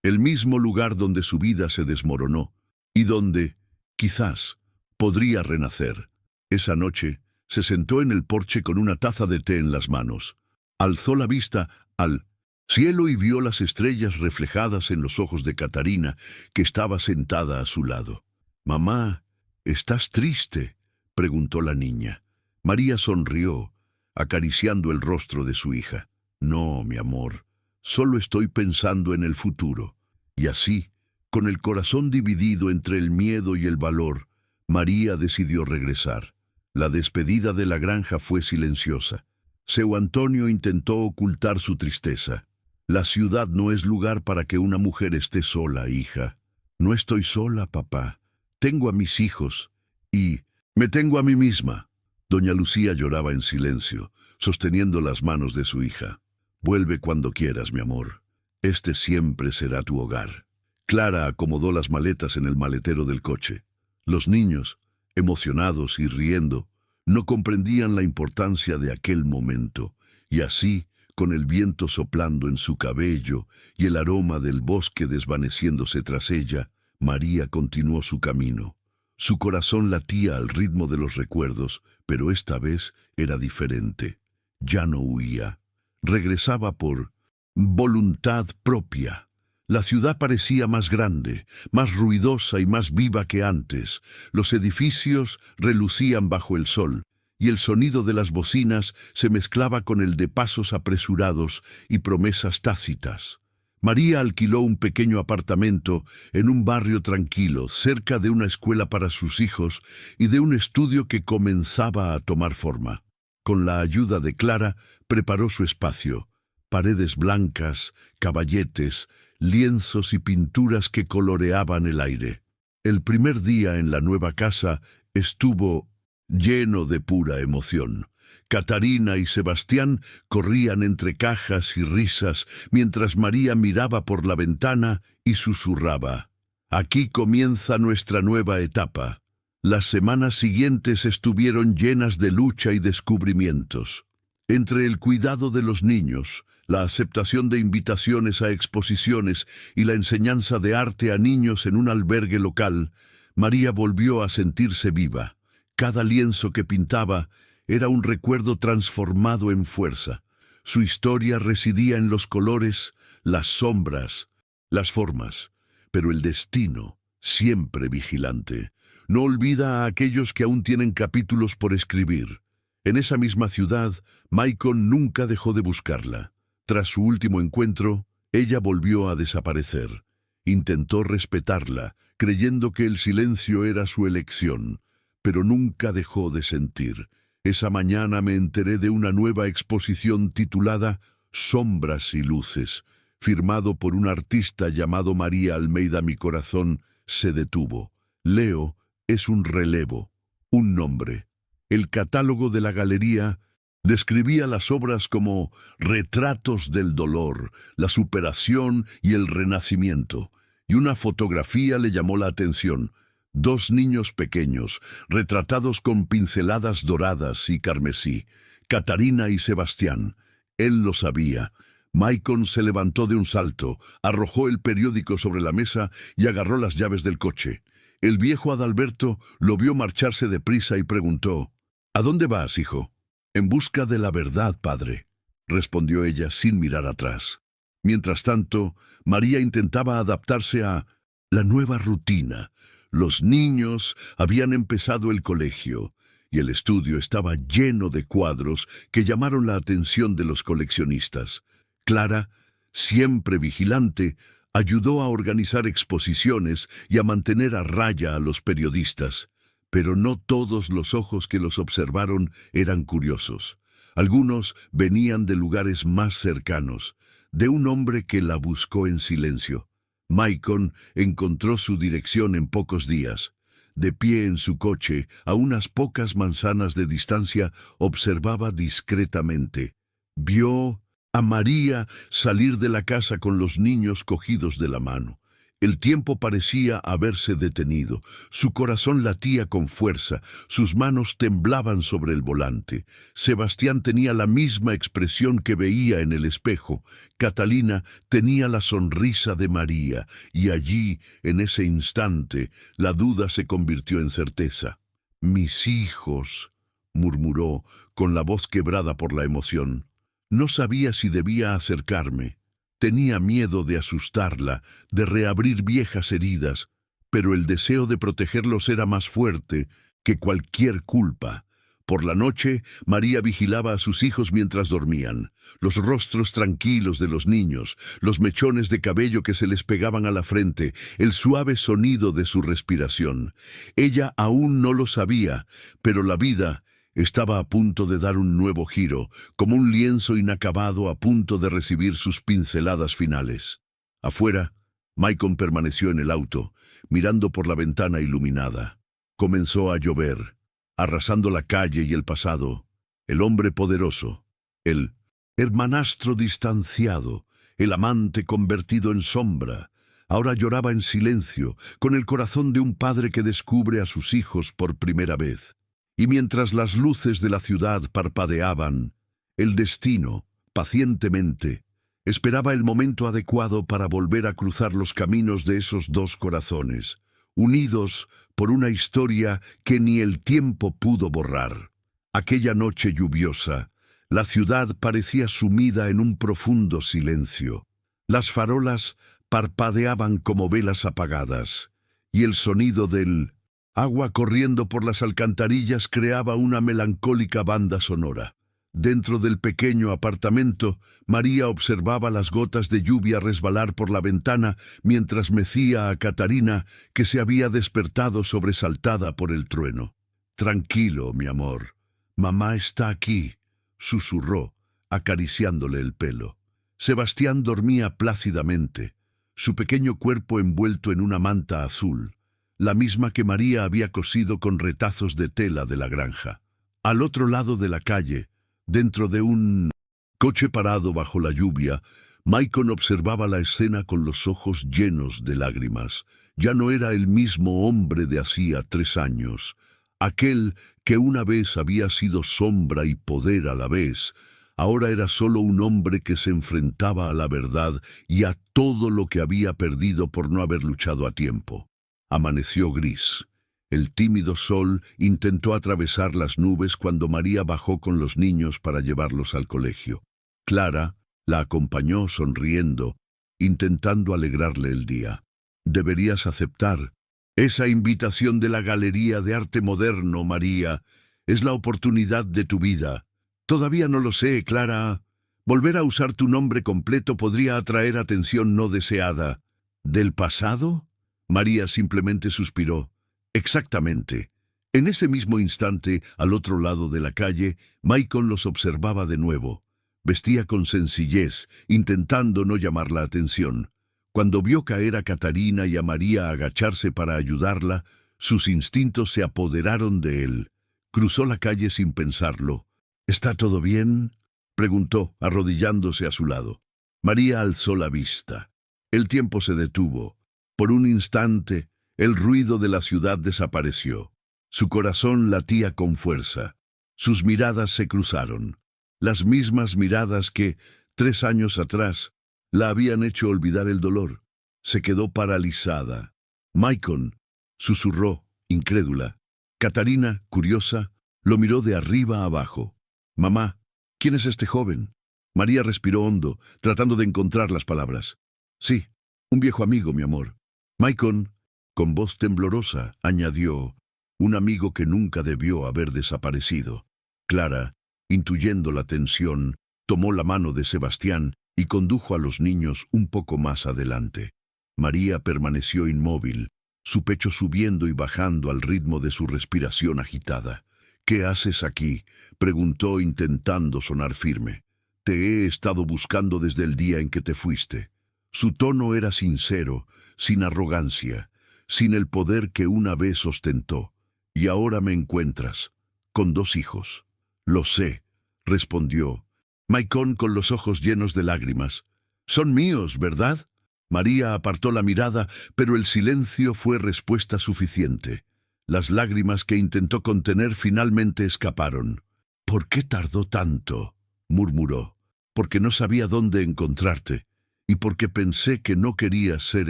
[SPEAKER 1] El mismo lugar donde su vida se desmoronó y donde, quizás, podría renacer. Esa noche, se sentó en el porche con una taza de té en las manos. Alzó la vista al cielo y vio las estrellas reflejadas en los ojos de Catarina, que estaba sentada a su lado. «Mamá, ¿estás triste?», preguntó la niña. María sonrió, acariciando el rostro de su hija. «No, mi amor, solo estoy pensando en el futuro». Y así, con el corazón dividido entre el miedo y el valor, María decidió regresar. La despedida de la granja fue silenciosa. Seu Antonio intentó ocultar su tristeza. «La ciudad no es lugar para que una mujer esté sola, hija». «No estoy sola, papá. Tengo a mis hijos. Y me tengo a mí misma». Doña Lucía lloraba en silencio, sosteniendo las manos de su hija. «Vuelve cuando quieras, mi amor. Este siempre será tu hogar». Clara acomodó las maletas en el maletero del coche. Los niños, emocionados y riendo, no comprendían la importancia de aquel momento, y así, con el viento soplando en su cabello y el aroma del bosque desvaneciéndose tras ella, María continuó su camino. Su corazón latía al ritmo de los recuerdos, pero esta vez era diferente. Ya no huía. Regresaba por voluntad propia. La ciudad parecía más grande, más ruidosa y más viva que antes. Los edificios relucían bajo el sol, y el sonido de las bocinas se mezclaba con el de pasos apresurados y promesas tácitas. María alquiló un pequeño apartamento en un barrio tranquilo, cerca de una escuela para sus hijos y de un estudio que comenzaba a tomar forma. Con la ayuda de Clara, preparó su espacio. Paredes blancas, caballetes, lienzos y pinturas que coloreaban el aire. El primer día en la nueva casa estuvo lleno de pura emoción. Catarina y Sebastián corrían entre cajas y risas, mientras María miraba por la ventana y susurraba: «Aquí comienza nuestra nueva etapa». Las semanas siguientes estuvieron llenas de lucha y descubrimientos. Entre el cuidado de los niños, la aceptación de invitaciones a exposiciones y la enseñanza de arte a niños en un albergue local, María volvió a sentirse viva. Cada lienzo que pintaba era un recuerdo transformado en fuerza. Su historia residía en los colores, las sombras, las formas, pero el destino, siempre vigilante, no olvida a aquellos que aún tienen capítulos por escribir. En esa misma ciudad, Maicon nunca dejó de buscarla. Tras su último encuentro, ella volvió a desaparecer. Intentó respetarla, creyendo que el silencio era su elección, pero nunca dejó de sentir. Esa mañana me enteré de una nueva exposición titulada Sombras y Luces, firmado por un artista llamado María Almeida. Mi corazón se detuvo. Leo es un relevo, un nombre. El catálogo de la galería describía las obras como retratos del dolor, la superación y el renacimiento, y una fotografía le llamó la atención. Dos niños pequeños, retratados con pinceladas doradas y carmesí, Catarina y Sebastián. Él lo sabía. Maicon se levantó de un salto, arrojó el periódico sobre la mesa y agarró las llaves del coche. El viejo Adalberto lo vio marcharse deprisa y preguntó: «¿A dónde vas, hijo?» «En busca de la verdad, padre», respondió ella sin mirar atrás. Mientras tanto, María intentaba adaptarse a la nueva rutina. Los niños habían empezado el colegio y el estudio estaba lleno de cuadros que llamaron la atención de los coleccionistas. Clara, siempre vigilante, ayudó a organizar exposiciones y a mantener a raya a los periodistas. Pero no todos los ojos que los observaron eran curiosos. Algunos venían de lugares más cercanos, de un hombre que la buscó en silencio. Maicon encontró su dirección en pocos días. De pie en su coche, a unas pocas manzanas de distancia, observaba discretamente. Vio a María salir de la casa con los niños cogidos de la mano. El tiempo parecía haberse detenido. Su corazón latía con fuerza, sus manos temblaban sobre el volante. Sebastián tenía la misma expresión que veía en el espejo. Catalina tenía la sonrisa de María, y allí, en ese instante, la duda se convirtió en certeza. «Mis hijos», murmuró, con la voz quebrada por la emoción. No sabía si debía acercarme. Tenía miedo de asustarla, de reabrir viejas heridas, pero el deseo de protegerlos era más fuerte que cualquier culpa. Por la noche, María vigilaba a sus hijos mientras dormían. Los rostros tranquilos de los niños, los mechones de cabello que se les pegaban a la frente, el suave sonido de su respiración. Ella aún no lo sabía, pero la vida estaba a punto de dar un nuevo giro, como un lienzo inacabado a punto de recibir sus pinceladas finales. Afuera, Maicon permaneció en el auto, mirando por la ventana iluminada. Comenzó a llover, arrasando la calle y el pasado. El hombre poderoso, el hermanastro distanciado, el amante convertido en sombra, ahora lloraba en silencio, con el corazón de un padre que descubre a sus hijos por primera vez. Y mientras las luces de la ciudad parpadeaban, el destino, pacientemente, esperaba el momento adecuado para volver a cruzar los caminos de esos dos corazones, unidos por una historia que ni el tiempo pudo borrar. Aquella noche lluviosa, la ciudad parecía sumida en un profundo silencio. Las farolas parpadeaban como velas apagadas, y el sonido del agua corriendo por las alcantarillas creaba una melancólica banda sonora. Dentro del pequeño apartamento, María observaba las gotas de lluvia resbalar por la ventana mientras mecía a Catarina, que se había despertado sobresaltada por el trueno. «Tranquilo, mi amor. Mamá está aquí», susurró, acariciándole el pelo. Sebastián dormía plácidamente, su pequeño cuerpo envuelto en una manta azul, la misma que María había cosido con retazos de tela de la granja. Al otro lado de la calle, dentro de un coche parado bajo la lluvia, Maicon observaba la escena con los ojos llenos de lágrimas. Ya no era el mismo hombre de hacía 3 años. Aquel que una vez había sido sombra y poder a la vez, Ahora era solo un hombre que se enfrentaba a la verdad y a todo lo que había perdido por no haber luchado a tiempo. Amaneció gris. El tímido sol intentó atravesar las nubes cuando María bajó con los niños para llevarlos al colegio. Clara la acompañó sonriendo, intentando alegrarle el día. Deberías aceptar esa invitación de la Galería de Arte Moderno, María. Es la oportunidad de tu vida. Todavía no lo sé, Clara. Volver a usar tu nombre completo podría atraer atención no deseada. ¿Del pasado? María simplemente suspiró. Exactamente. En ese mismo instante, al otro lado de la calle, Michael los observaba de nuevo. Vestía con sencillez, intentando no llamar la atención. Cuando vio caer a Catarina y a María agacharse para ayudarla, sus instintos se apoderaron de él. Cruzó la calle sin pensarlo. ¿Está todo bien?, preguntó, arrodillándose a su lado. María alzó la vista. El tiempo se detuvo. Por un instante, el ruido de la ciudad desapareció. Su corazón latía con fuerza. Sus miradas se cruzaron. Las mismas miradas que, 3 años atrás, la habían hecho olvidar el dolor. Se quedó paralizada. Michael susurró, incrédula. Catarina, curiosa, lo miró de arriba a abajo. «Mamá, ¿quién es este joven?». María respiró hondo, tratando de encontrar las palabras. «Sí, un viejo amigo, mi amor». Michael, con voz temblorosa, añadió, «un amigo que nunca debió haber desaparecido». Clara, intuyendo la tensión, tomó la mano de Sebastián y condujo a los niños un poco más adelante. María permaneció inmóvil, su pecho subiendo y bajando al ritmo de su respiración agitada. «¿Qué haces aquí?», preguntó intentando sonar firme. «Te he estado buscando desde el día en que te fuiste». Su tono era sincero, sin arrogancia, sin el poder que una vez ostentó. «Y ahora me encuentras, con 2 hijos». «Lo sé», respondió. Michael con los ojos llenos de lágrimas. «Son míos, ¿verdad?». María apartó la mirada, pero el silencio fue respuesta suficiente. Las lágrimas que intentó contener finalmente escaparon. «¿Por qué tardó tanto?», murmuró. «Porque no sabía dónde encontrarte, y porque pensé que no querías ser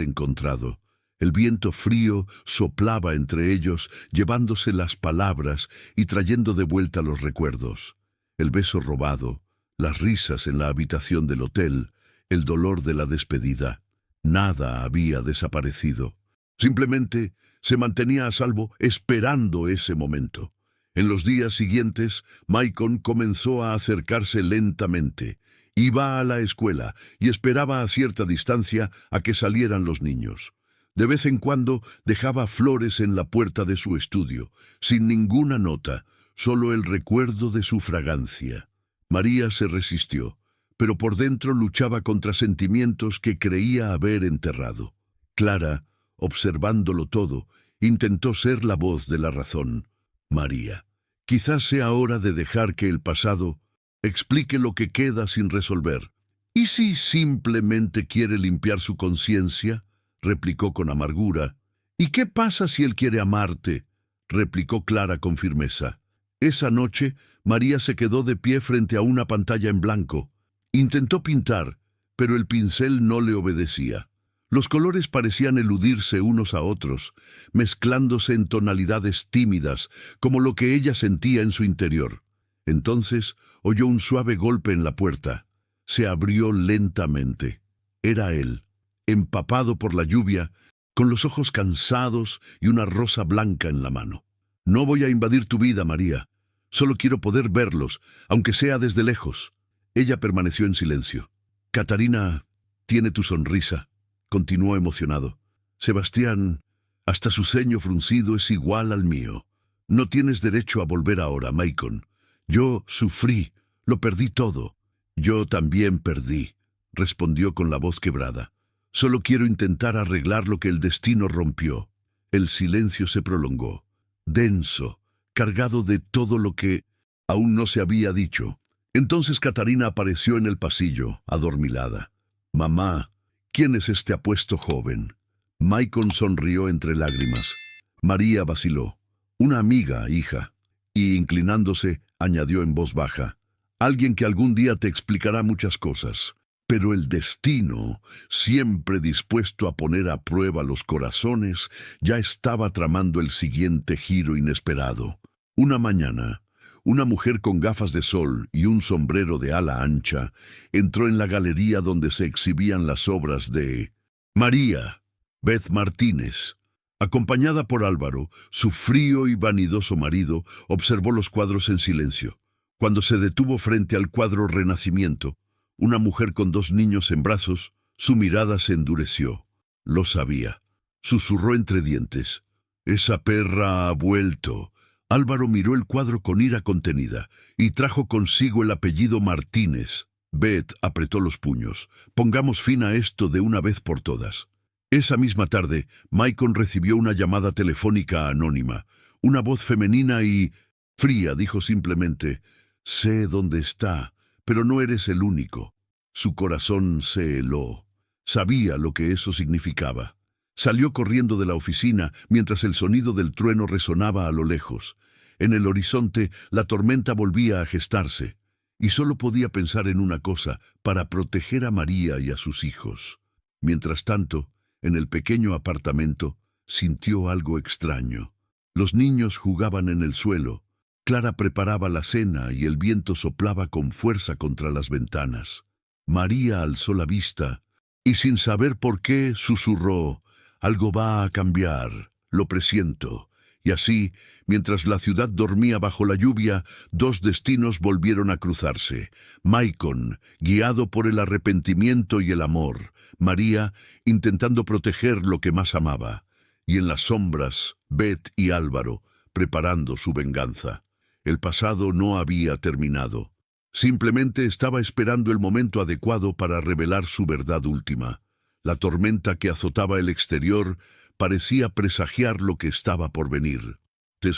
[SPEAKER 1] encontrado». El viento frío soplaba entre ellos, llevándose las palabras y trayendo de vuelta los recuerdos. El beso robado, las risas en la habitación del hotel, el dolor de la despedida. Nada había desaparecido. Simplemente se mantenía a salvo esperando ese momento. En los días siguientes, Michael comenzó a acercarse lentamente. Iba a la escuela y esperaba a cierta distancia a que salieran los niños. De vez en cuando dejaba flores en la puerta de su estudio, sin ninguna nota, solo el recuerdo de su fragancia. María se resistió, pero por dentro luchaba contra sentimientos que creía haber enterrado. Clara, observándolo todo, intentó ser la voz de la razón. «María, quizás sea hora de dejar que el pasado explique lo que queda sin resolver. ¿Y si simplemente quiere limpiar su conciencia?», replicó con amargura. «¿Y qué pasa si él quiere amarte?», replicó Clara con firmeza. Esa noche, María se quedó de pie frente a una pantalla en blanco. Intentó pintar, pero el pincel no le obedecía. Los colores parecían eludirse unos a otros, mezclándose en tonalidades tímidas, como lo que ella sentía en su interior. Entonces oyó un suave golpe en la puerta. Se abrió lentamente. Era él, empapado por la lluvia, con los ojos cansados y una rosa blanca en la mano. «No voy a invadir tu vida, María. Solo quiero poder verlos, aunque sea desde lejos». Ella permaneció en silencio. «Catarina tiene tu sonrisa», continuó emocionado. «Sebastián, hasta su ceño fruncido es igual al mío. No tienes derecho a volver ahora, Michael. Yo sufrí, lo perdí todo». «Yo también perdí», respondió con la voz quebrada. «Solo quiero intentar arreglar lo que el destino rompió». El silencio se prolongó, denso, cargado de todo lo que aún no se había dicho. Entonces Catarina apareció en el pasillo, adormilada. «Mamá, ¿quién es este apuesto joven?». Michael sonrió entre lágrimas. María vaciló. «Una amiga, hija». Y inclinándose, añadió en voz baja, Alguien que algún día te explicará muchas cosas. Pero el destino, siempre dispuesto a poner a prueba los corazones, ya estaba tramando el siguiente giro inesperado. Una mañana, una mujer con gafas de sol y un sombrero de ala ancha entró en la galería donde se exhibían las obras de María, Beth Martínez. Acompañada por Álvaro, su frío y vanidoso marido observó los cuadros en silencio. Cuando se detuvo frente al cuadro Renacimiento, una mujer con 2 niños en brazos, su mirada se endureció. Lo sabía. Susurró entre dientes. «Esa perra ha vuelto». Álvaro miró el cuadro con ira contenida y trajo consigo el apellido Martínez. Beth apretó los puños. «Pongamos fin a esto de una vez por todas». Esa misma tarde, Maicon recibió una llamada telefónica anónima. Una voz femenina y fría dijo simplemente: «Sé dónde está, pero no eres el único». Su corazón se heló. Sabía lo que eso significaba. Salió corriendo de la oficina mientras el sonido del trueno resonaba a lo lejos. En el horizonte, la tormenta volvía a gestarse, y solo podía pensar en una cosa: para proteger a María y a sus hijos. Mientras tanto, en el pequeño apartamento, sintió algo extraño. Los niños jugaban en el suelo. Clara preparaba la cena y el viento soplaba con fuerza contra las ventanas. María alzó la vista y, sin saber por qué, susurró: «Algo va a cambiar, lo presiento». Y así, mientras la ciudad dormía bajo la lluvia, 2 destinos volvieron a cruzarse. Maicon, guiado por el arrepentimiento y el amor. María, intentando proteger lo que más amaba. Y en las sombras, Beth y Álvaro, preparando su venganza. El pasado no había terminado. Simplemente estaba esperando el momento adecuado para revelar su verdad última. La tormenta que azotaba el exterior parecía presagiar lo que estaba por venir. El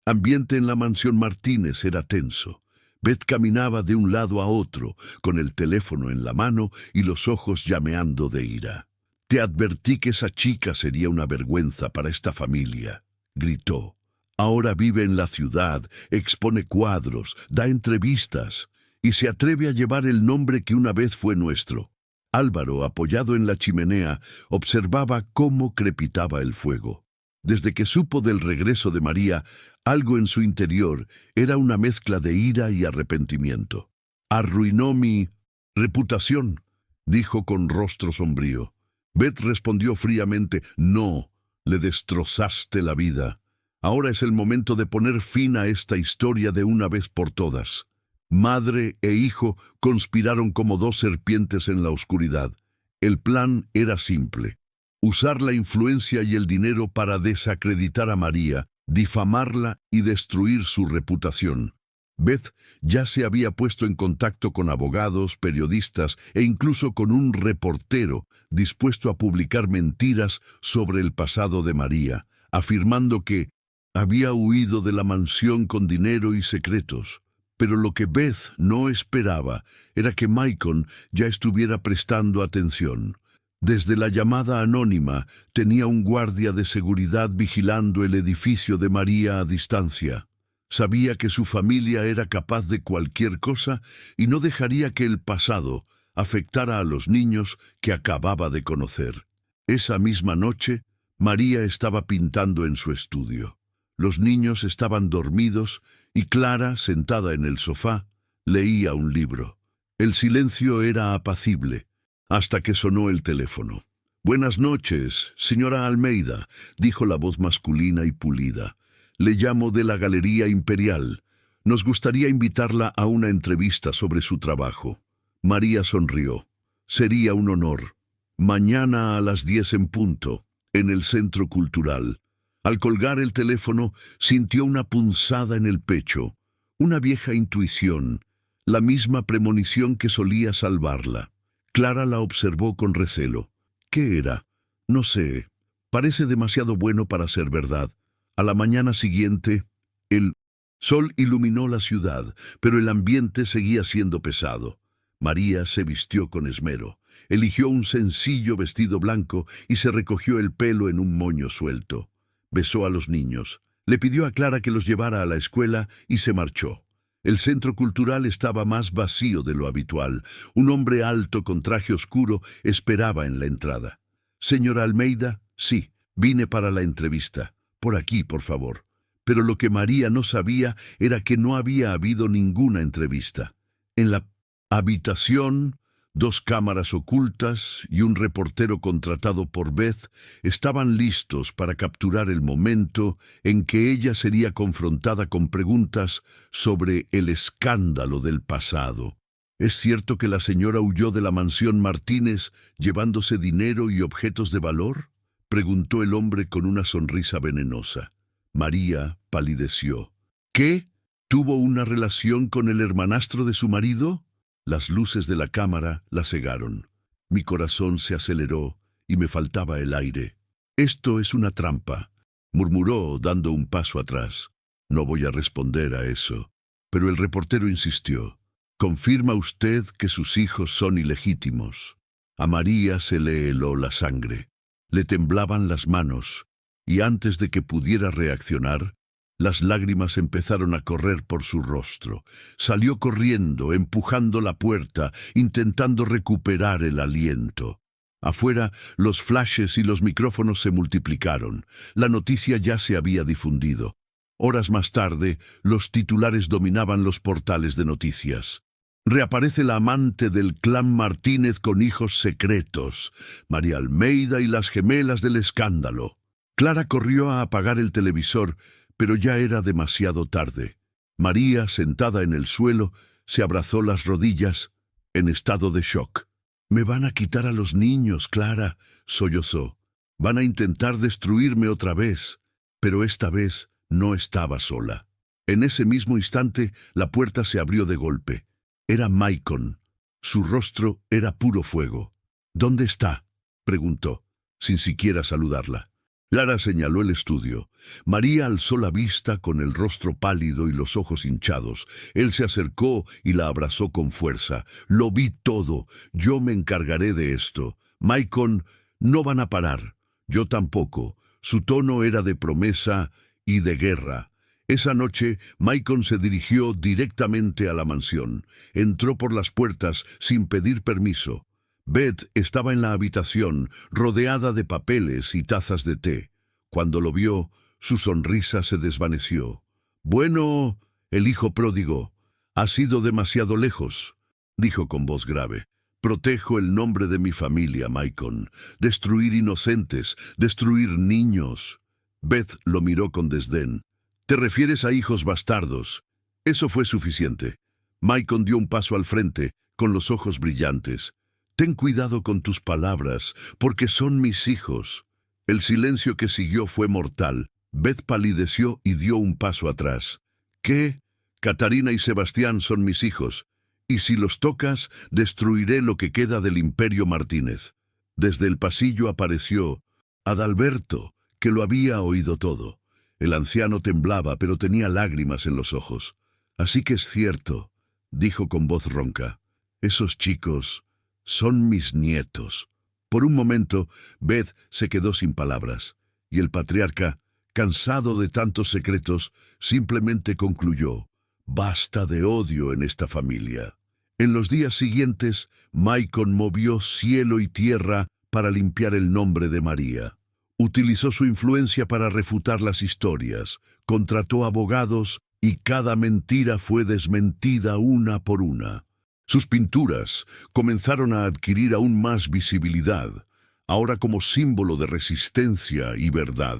[SPEAKER 1] ambiente en la mansión Martínez era tenso. Beth caminaba de un lado a otro, con el teléfono en la mano y los ojos llameando de ira. «Te advertí que esa chica sería una vergüenza para esta familia», gritó. «Ahora vive en la ciudad, expone cuadros, da entrevistas y se atreve a llevar el nombre que una vez fue nuestro». Álvaro, apoyado en la chimenea, observaba cómo crepitaba el fuego. Desde que supo del regreso de María, algo en su interior era una mezcla de ira y arrepentimiento. «Arruinó mi reputación», dijo con rostro sombrío. Beth respondió fríamente: «No, le destrozaste la vida. Ahora es el momento de poner fin a esta historia de una vez por todas». Madre e hijo conspiraron como 2 serpientes en la oscuridad. El plan era simple: usar la influencia y el dinero para desacreditar a María, difamarla y destruir su reputación. Beth ya se había puesto en contacto con abogados, periodistas e incluso con un reportero dispuesto a publicar mentiras sobre el pasado de María, afirmando que había huido de la mansión con dinero y secretos. Pero lo que Beth no esperaba era que Maicon ya estuviera prestando atención. Desde la llamada anónima tenía un guardia de seguridad vigilando el edificio de María a distancia. Sabía que su familia era capaz de cualquier cosa y no dejaría que el pasado afectara a los niños que acababa de conocer. Esa misma noche, María estaba pintando en su estudio. Los niños estaban dormidos y Clara, sentada en el sofá, leía un libro. El silencio era apacible, hasta que sonó el teléfono. «Buenas noches, señora Almeida», dijo la voz masculina y pulida. «Le llamo de la Galería Imperial. Nos gustaría invitarla a una entrevista sobre su trabajo». María sonrió. «Sería un honor. Mañana a las 10 en punto, en el Centro Cultural». Al colgar el teléfono, sintió una punzada en el pecho, una vieja intuición, la misma premonición que solía salvarla. Clara la observó con recelo. ¿Qué era? No sé. Parece demasiado bueno para ser verdad. A la mañana siguiente, el sol iluminó la ciudad, pero el ambiente seguía siendo pesado. María se vistió con esmero. Eligió un sencillo vestido blanco y se recogió el pelo en un moño suelto. Besó a los niños. Le pidió a Clara que los llevara a la escuela y se marchó. El centro cultural estaba más vacío de lo habitual. Un hombre alto con traje oscuro esperaba en la entrada. «Señora Almeida, sí, vine para la entrevista. Por aquí, por favor». Pero lo que María no sabía era que no había habido ninguna entrevista. En la habitación, 2 cámaras ocultas y un reportero contratado por Beth estaban listos para capturar el momento en que ella sería confrontada con preguntas sobre el escándalo del pasado. ¿Es cierto que la señora huyó de la mansión Martínez llevándose dinero y objetos de valor?, preguntó el hombre con una sonrisa venenosa. María palideció. ¿Qué? ¿Tuvo una relación con el hermanastro de su marido? Las luces de la cámara la cegaron. Mi corazón se aceleró y me faltaba el aire. «Esto es una trampa», murmuró dando un paso atrás. «No voy a responder a eso». Pero el reportero insistió. «¿Confirma usted que sus hijos son ilegítimos?» A María se le heló la sangre. Le temblaban las manos, y antes de que pudiera reaccionar, las lágrimas empezaron a correr por su rostro. Salió corriendo, empujando la puerta, intentando recuperar el aliento. Afuera, los flashes y los micrófonos se multiplicaron. La noticia ya se había difundido. Horas más tarde, los titulares dominaban los portales de noticias. «Reaparece la amante del clan Martínez con hijos secretos. María Almeida y las gemelas del escándalo». Clara corrió a apagar el televisor, pero ya era demasiado tarde. María, sentada en el suelo, se abrazó las rodillas, en estado de shock. «Me van a quitar a los niños, Clara», sollozó. «Van a intentar destruirme otra vez». Pero esta vez no estaba sola. En ese mismo instante, la puerta se abrió de golpe. Era Maicon. Su rostro era puro fuego. «¿Dónde está?», preguntó, sin siquiera saludarla. Clara señaló el estudio. María alzó la vista con el rostro pálido y los ojos hinchados. Él se acercó y la abrazó con fuerza. «Lo vi todo. Yo me encargaré de esto. Maicon, no van a parar. Yo tampoco». Su tono era de promesa y de guerra. Esa noche, Maicon se dirigió directamente a la mansión. Entró por las puertas sin pedir permiso. Beth estaba en la habitación, rodeada de papeles y tazas de té. Cuando lo vio, su sonrisa se desvaneció. «Bueno, el hijo pródigo, has ido demasiado lejos», dijo con voz grave. «Protejo el nombre de mi familia, Maicon. Destruir inocentes, destruir niños». Beth lo miró con desdén. «Te refieres a hijos bastardos». Eso fue suficiente. Maicon dio un paso al frente, con los ojos brillantes. «Ten cuidado con tus palabras, porque son mis hijos». El silencio que siguió fue mortal. Beth palideció y dio un paso atrás. «¿Qué? Catarina y Sebastián son mis hijos, y si los tocas, destruiré lo que queda del Imperio Martínez». Desde el pasillo apareció Adalberto, que lo había oído todo. El anciano temblaba, pero tenía lágrimas en los ojos. «Así que es cierto», dijo con voz ronca. «Esos chicos son mis nietos». Por un momento, Beth se quedó sin palabras, y el patriarca, cansado de tantos secretos, simplemente concluyó: «Basta de odio en esta familia». En los días siguientes, Maicon movió cielo y tierra para limpiar el nombre de María. Utilizó su influencia para refutar las historias, contrató abogados y cada mentira fue desmentida una por una. Sus pinturas comenzaron a adquirir aún más visibilidad, ahora como símbolo de resistencia y verdad.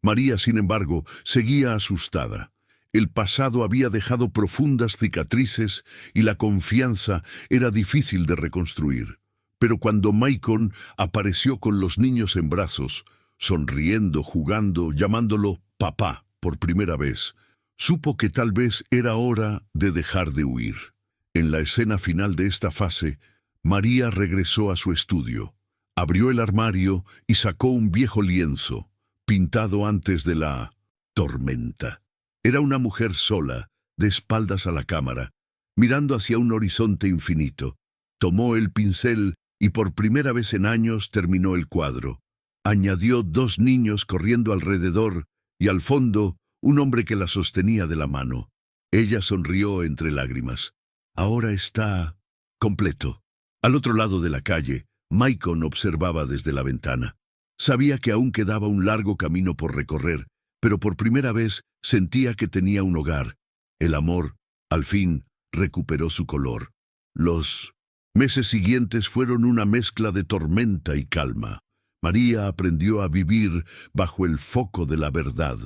[SPEAKER 1] María, sin embargo, seguía asustada. El pasado había dejado profundas cicatrices y la confianza era difícil de reconstruir. Pero cuando Maicon apareció con los niños en brazos, sonriendo, jugando, llamándolo papá por primera vez, supo que tal vez era hora de dejar de huir. En la escena final de esta fase, María regresó a su estudio, abrió el armario y sacó un viejo lienzo, pintado antes de la tormenta. Era una mujer sola, de espaldas a la cámara, mirando hacia un horizonte infinito. Tomó el pincel y por primera vez en años terminó el cuadro. Añadió 2 niños corriendo alrededor y al fondo un hombre que la sostenía de la mano. Ella sonrió entre lágrimas. Ahora está completo. Al otro lado de la calle, Maicon observaba desde la ventana. Sabía que aún quedaba un largo camino por recorrer, pero por primera vez sentía que tenía un hogar. El amor, al fin, recuperó su color. Los meses siguientes fueron una mezcla de tormenta y calma. María aprendió a vivir bajo el foco de la verdad.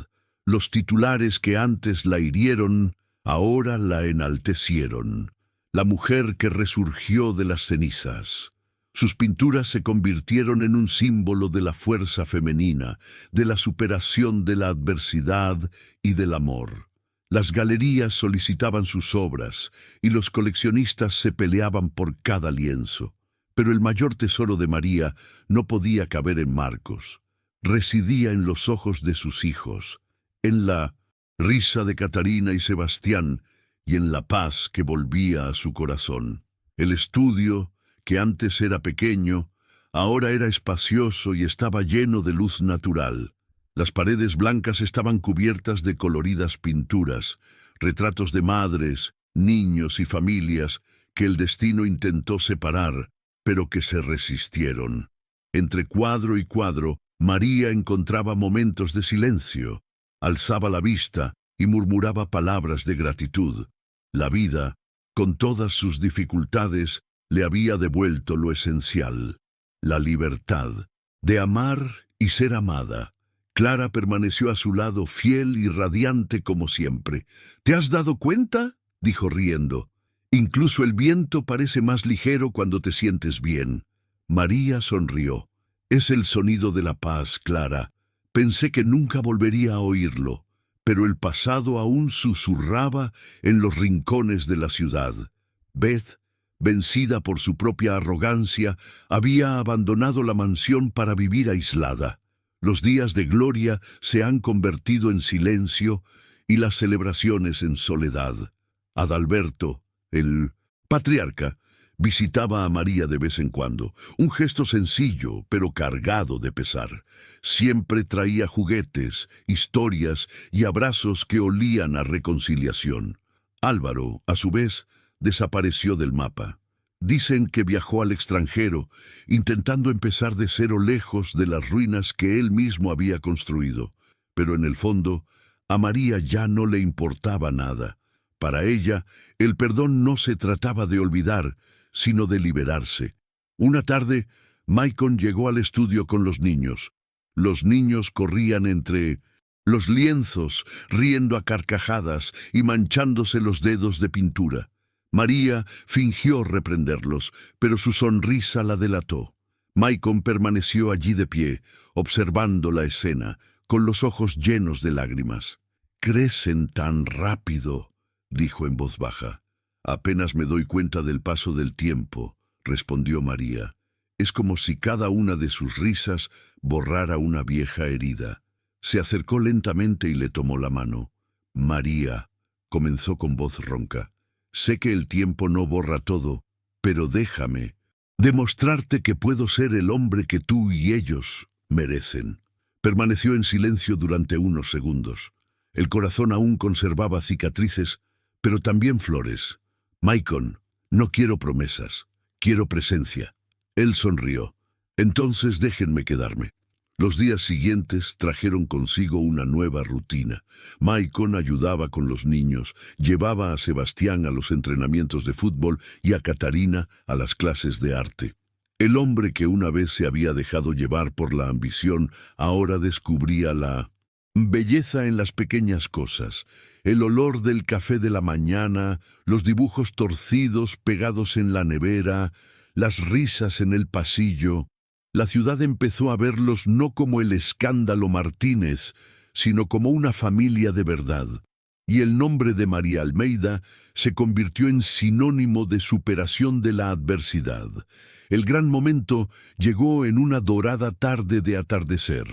[SPEAKER 1] Los titulares que antes la hirieron, ahora la enaltecieron. La mujer que resurgió de las cenizas. Sus pinturas se convirtieron en un símbolo de la fuerza femenina, de la superación de la adversidad y del amor. Las galerías solicitaban sus obras y los coleccionistas se peleaban por cada lienzo. Pero el mayor tesoro de María no podía caber en marcos. Residía en los ojos de sus hijos, en la risa de Catarina y Sebastián y en la paz que volvía a su corazón. El estudio, que antes era pequeño, ahora era espacioso y estaba lleno de luz natural. Las paredes blancas estaban cubiertas de coloridas pinturas, retratos de madres, niños y familias que el destino intentó separar, pero que se resistieron. Entre cuadro y cuadro, María encontraba momentos de silencio, alzaba la vista y murmuraba palabras de gratitud. La vida, con todas sus dificultades, le había devuelto lo esencial, la libertad de amar y ser amada. Clara permaneció a su lado, fiel y radiante como siempre. ¿Te has dado cuenta?, dijo riendo. Incluso el viento parece más ligero cuando te sientes bien. María sonrió. Es el sonido de la paz, Clara. Pensé que nunca volvería a oírlo, pero el pasado aún susurraba en los rincones de la ciudad. Beth, vencida por su propia arrogancia, había abandonado la mansión para vivir aislada. Los días de gloria se han convertido en silencio y las celebraciones en soledad. Adalberto, el patriarca, visitaba a María de vez en cuando, un gesto sencillo pero cargado de pesar. Siempre traía juguetes, historias y abrazos que olían a reconciliación. Álvaro, a su vez, desapareció del mapa. Dicen que viajó al extranjero, intentando empezar de cero lejos de las ruinas que él mismo había construido. Pero en el fondo, a María ya no le importaba nada. Para ella, el perdón no se trataba de olvidar, sino de liberarse. Una tarde, Maicon llegó al estudio con los niños. Los niños corrían entre los lienzos, riendo a carcajadas y manchándose los dedos de pintura. María fingió reprenderlos, pero su sonrisa la delató. Maicon permaneció allí de pie, observando la escena, con los ojos llenos de lágrimas. «Crecen tan rápido», dijo en voz baja. «Apenas me doy cuenta del paso del tiempo», respondió María. «Es como si cada una de sus risas borrara una vieja herida». Se acercó lentamente y le tomó la mano. «María», comenzó con voz ronca, «sé que el tiempo no borra todo, pero déjame demostrarte que puedo ser el hombre que tú y ellos merecen». Permaneció en silencio durante unos segundos. El corazón aún conservaba cicatrices, pero también flores. «Maicon, no quiero promesas, quiero presencia». Él sonrió. «Entonces déjenme quedarme». Los días siguientes trajeron consigo una nueva rutina. Maicon ayudaba con los niños, llevaba a Sebastián a los entrenamientos de fútbol y a Catarina a las clases de arte. El hombre que una vez se había dejado llevar por la ambición ahora descubría la belleza en las pequeñas cosas. El olor del café de la mañana, los dibujos torcidos pegados en la nevera, las risas en el pasillo. La ciudad empezó a verlos no como el escándalo Martínez, sino como una familia de verdad. Y el nombre de María Almeida se convirtió en sinónimo de superación de la adversidad. El gran momento llegó en una dorada tarde de atardecer.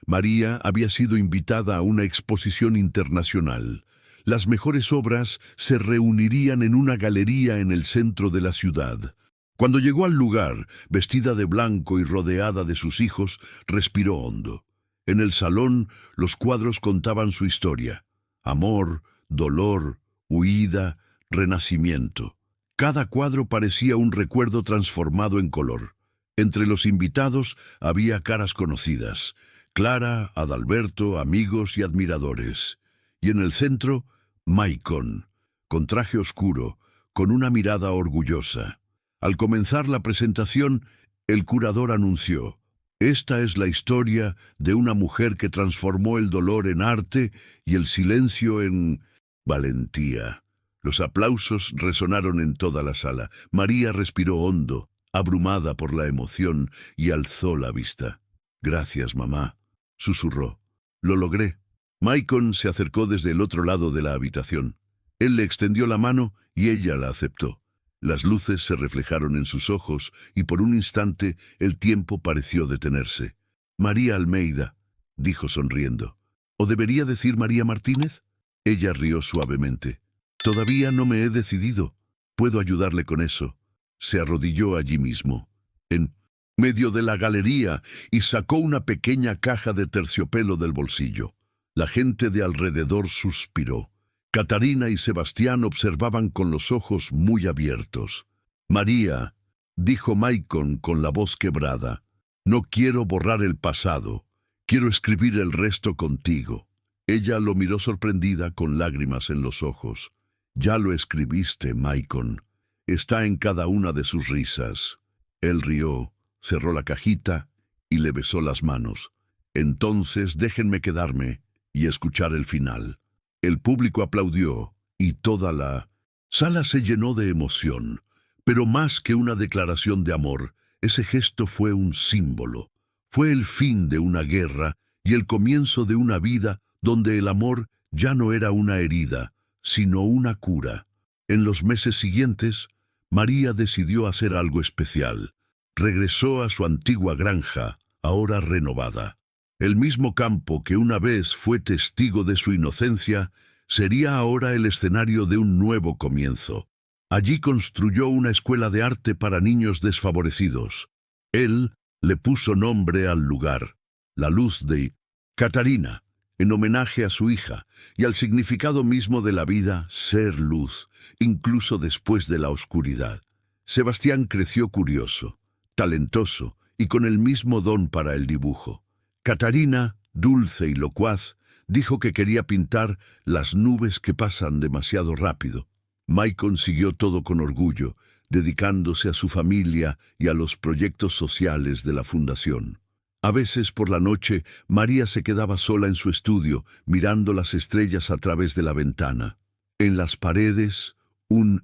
[SPEAKER 1] María había sido invitada a una exposición internacional. Las mejores obras se reunirían en una galería en el centro de la ciudad. Cuando llegó al lugar, vestida de blanco y rodeada de sus hijos, respiró hondo. En el salón, los cuadros contaban su historia. Amor, dolor, huida, renacimiento. Cada cuadro parecía un recuerdo transformado en color. Entre los invitados había caras conocidas: Clara, Adalberto, amigos y admiradores. Y en el centro, Maicon, con traje oscuro, con una mirada orgullosa. Al comenzar la presentación, el curador anunció: esta es la historia de una mujer que transformó el dolor en arte y el silencio en valentía. Los aplausos resonaron en toda la sala. María respiró hondo, abrumada por la emoción, y alzó la vista. «Gracias, mamá», susurró. «Lo logré». Maicon se acercó desde el otro lado de la habitación. Él le extendió la mano y ella la aceptó. Las luces se reflejaron en sus ojos y por un instante el tiempo pareció detenerse. «María Almeida», dijo sonriendo. «¿O debería decir María Martínez?» Ella rió suavemente. «Todavía no me he decidido. Puedo ayudarle con eso». Se arrodilló allí mismo, en medio de la galería, y sacó una pequeña caja de terciopelo del bolsillo. La gente de alrededor suspiró. Catarina y Sebastián observaban con los ojos muy abiertos. «María», dijo Maicon con la voz quebrada, «no quiero borrar el pasado. Quiero escribir el resto contigo». Ella lo miró sorprendida con lágrimas en los ojos. «Ya lo escribiste, Maicon. Está en cada una de sus risas». Él rió, cerró la cajita y le besó las manos. «Entonces déjenme quedarme y escuchar el final». El público aplaudió y toda la sala se llenó de emoción. Pero más que una declaración de amor, ese gesto fue un símbolo. Fue el fin de una guerra y el comienzo de una vida donde el amor ya no era una herida, sino una cura. En los meses siguientes, María decidió hacer algo especial. Regresó a su antigua granja, ahora renovada. El mismo campo que una vez fue testigo de su inocencia sería ahora el escenario de un nuevo comienzo. Allí construyó una escuela de arte para niños desfavorecidos. Él le puso nombre al lugar: La Luz de Catarina, en homenaje a su hija y al significado mismo de la vida, ser luz, incluso después de la oscuridad. Sebastián creció curioso, talentoso y con el mismo don para el dibujo. Catarina, dulce y locuaz, dijo que quería pintar las nubes que pasan demasiado rápido. Maicon siguió todo con orgullo, dedicándose a su familia y a los proyectos sociales de la fundación. A veces por la noche, María se quedaba sola en su estudio, mirando las estrellas a través de la ventana. En las paredes, un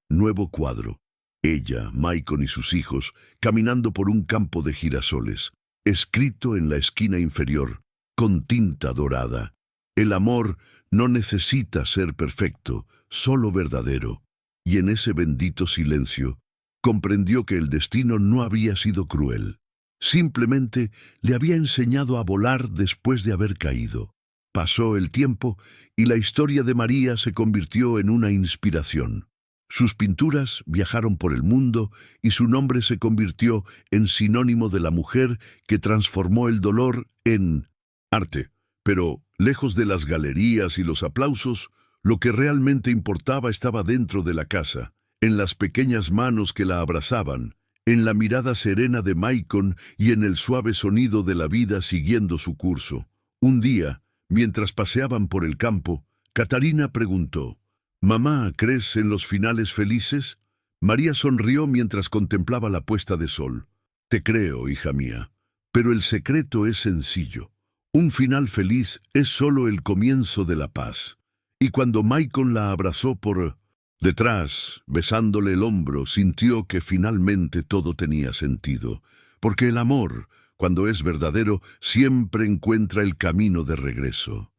[SPEAKER 1] nuevo cuadro. Ella, Maicon y sus hijos, caminando por un campo de girasoles. Escrito en la esquina inferior, con tinta dorada: el amor no necesita ser perfecto, solo verdadero. Y en ese bendito silencio, comprendió que el destino no había sido cruel. Simplemente le había enseñado a volar después de haber caído. Pasó el tiempo y la historia de María se convirtió en una inspiración. Sus pinturas viajaron por el mundo y su nombre se convirtió en sinónimo de la mujer que transformó el dolor en arte. Pero, lejos de las galerías y los aplausos, lo que realmente importaba estaba dentro de la casa, en las pequeñas manos que la abrazaban, en la mirada serena de Maicon y en el suave sonido de la vida siguiendo su curso. Un día, mientras paseaban por el campo, Catarina preguntó: «Mamá, ¿crees en los finales felices?» María sonrió mientras contemplaba la puesta de sol. «Te creo, hija mía, pero el secreto es sencillo. Un final feliz es solo el comienzo de la paz». Y cuando Maicon la abrazó por detrás, besándole el hombro, sintió que finalmente todo tenía sentido, porque el amor, cuando es verdadero, siempre encuentra el camino de regreso.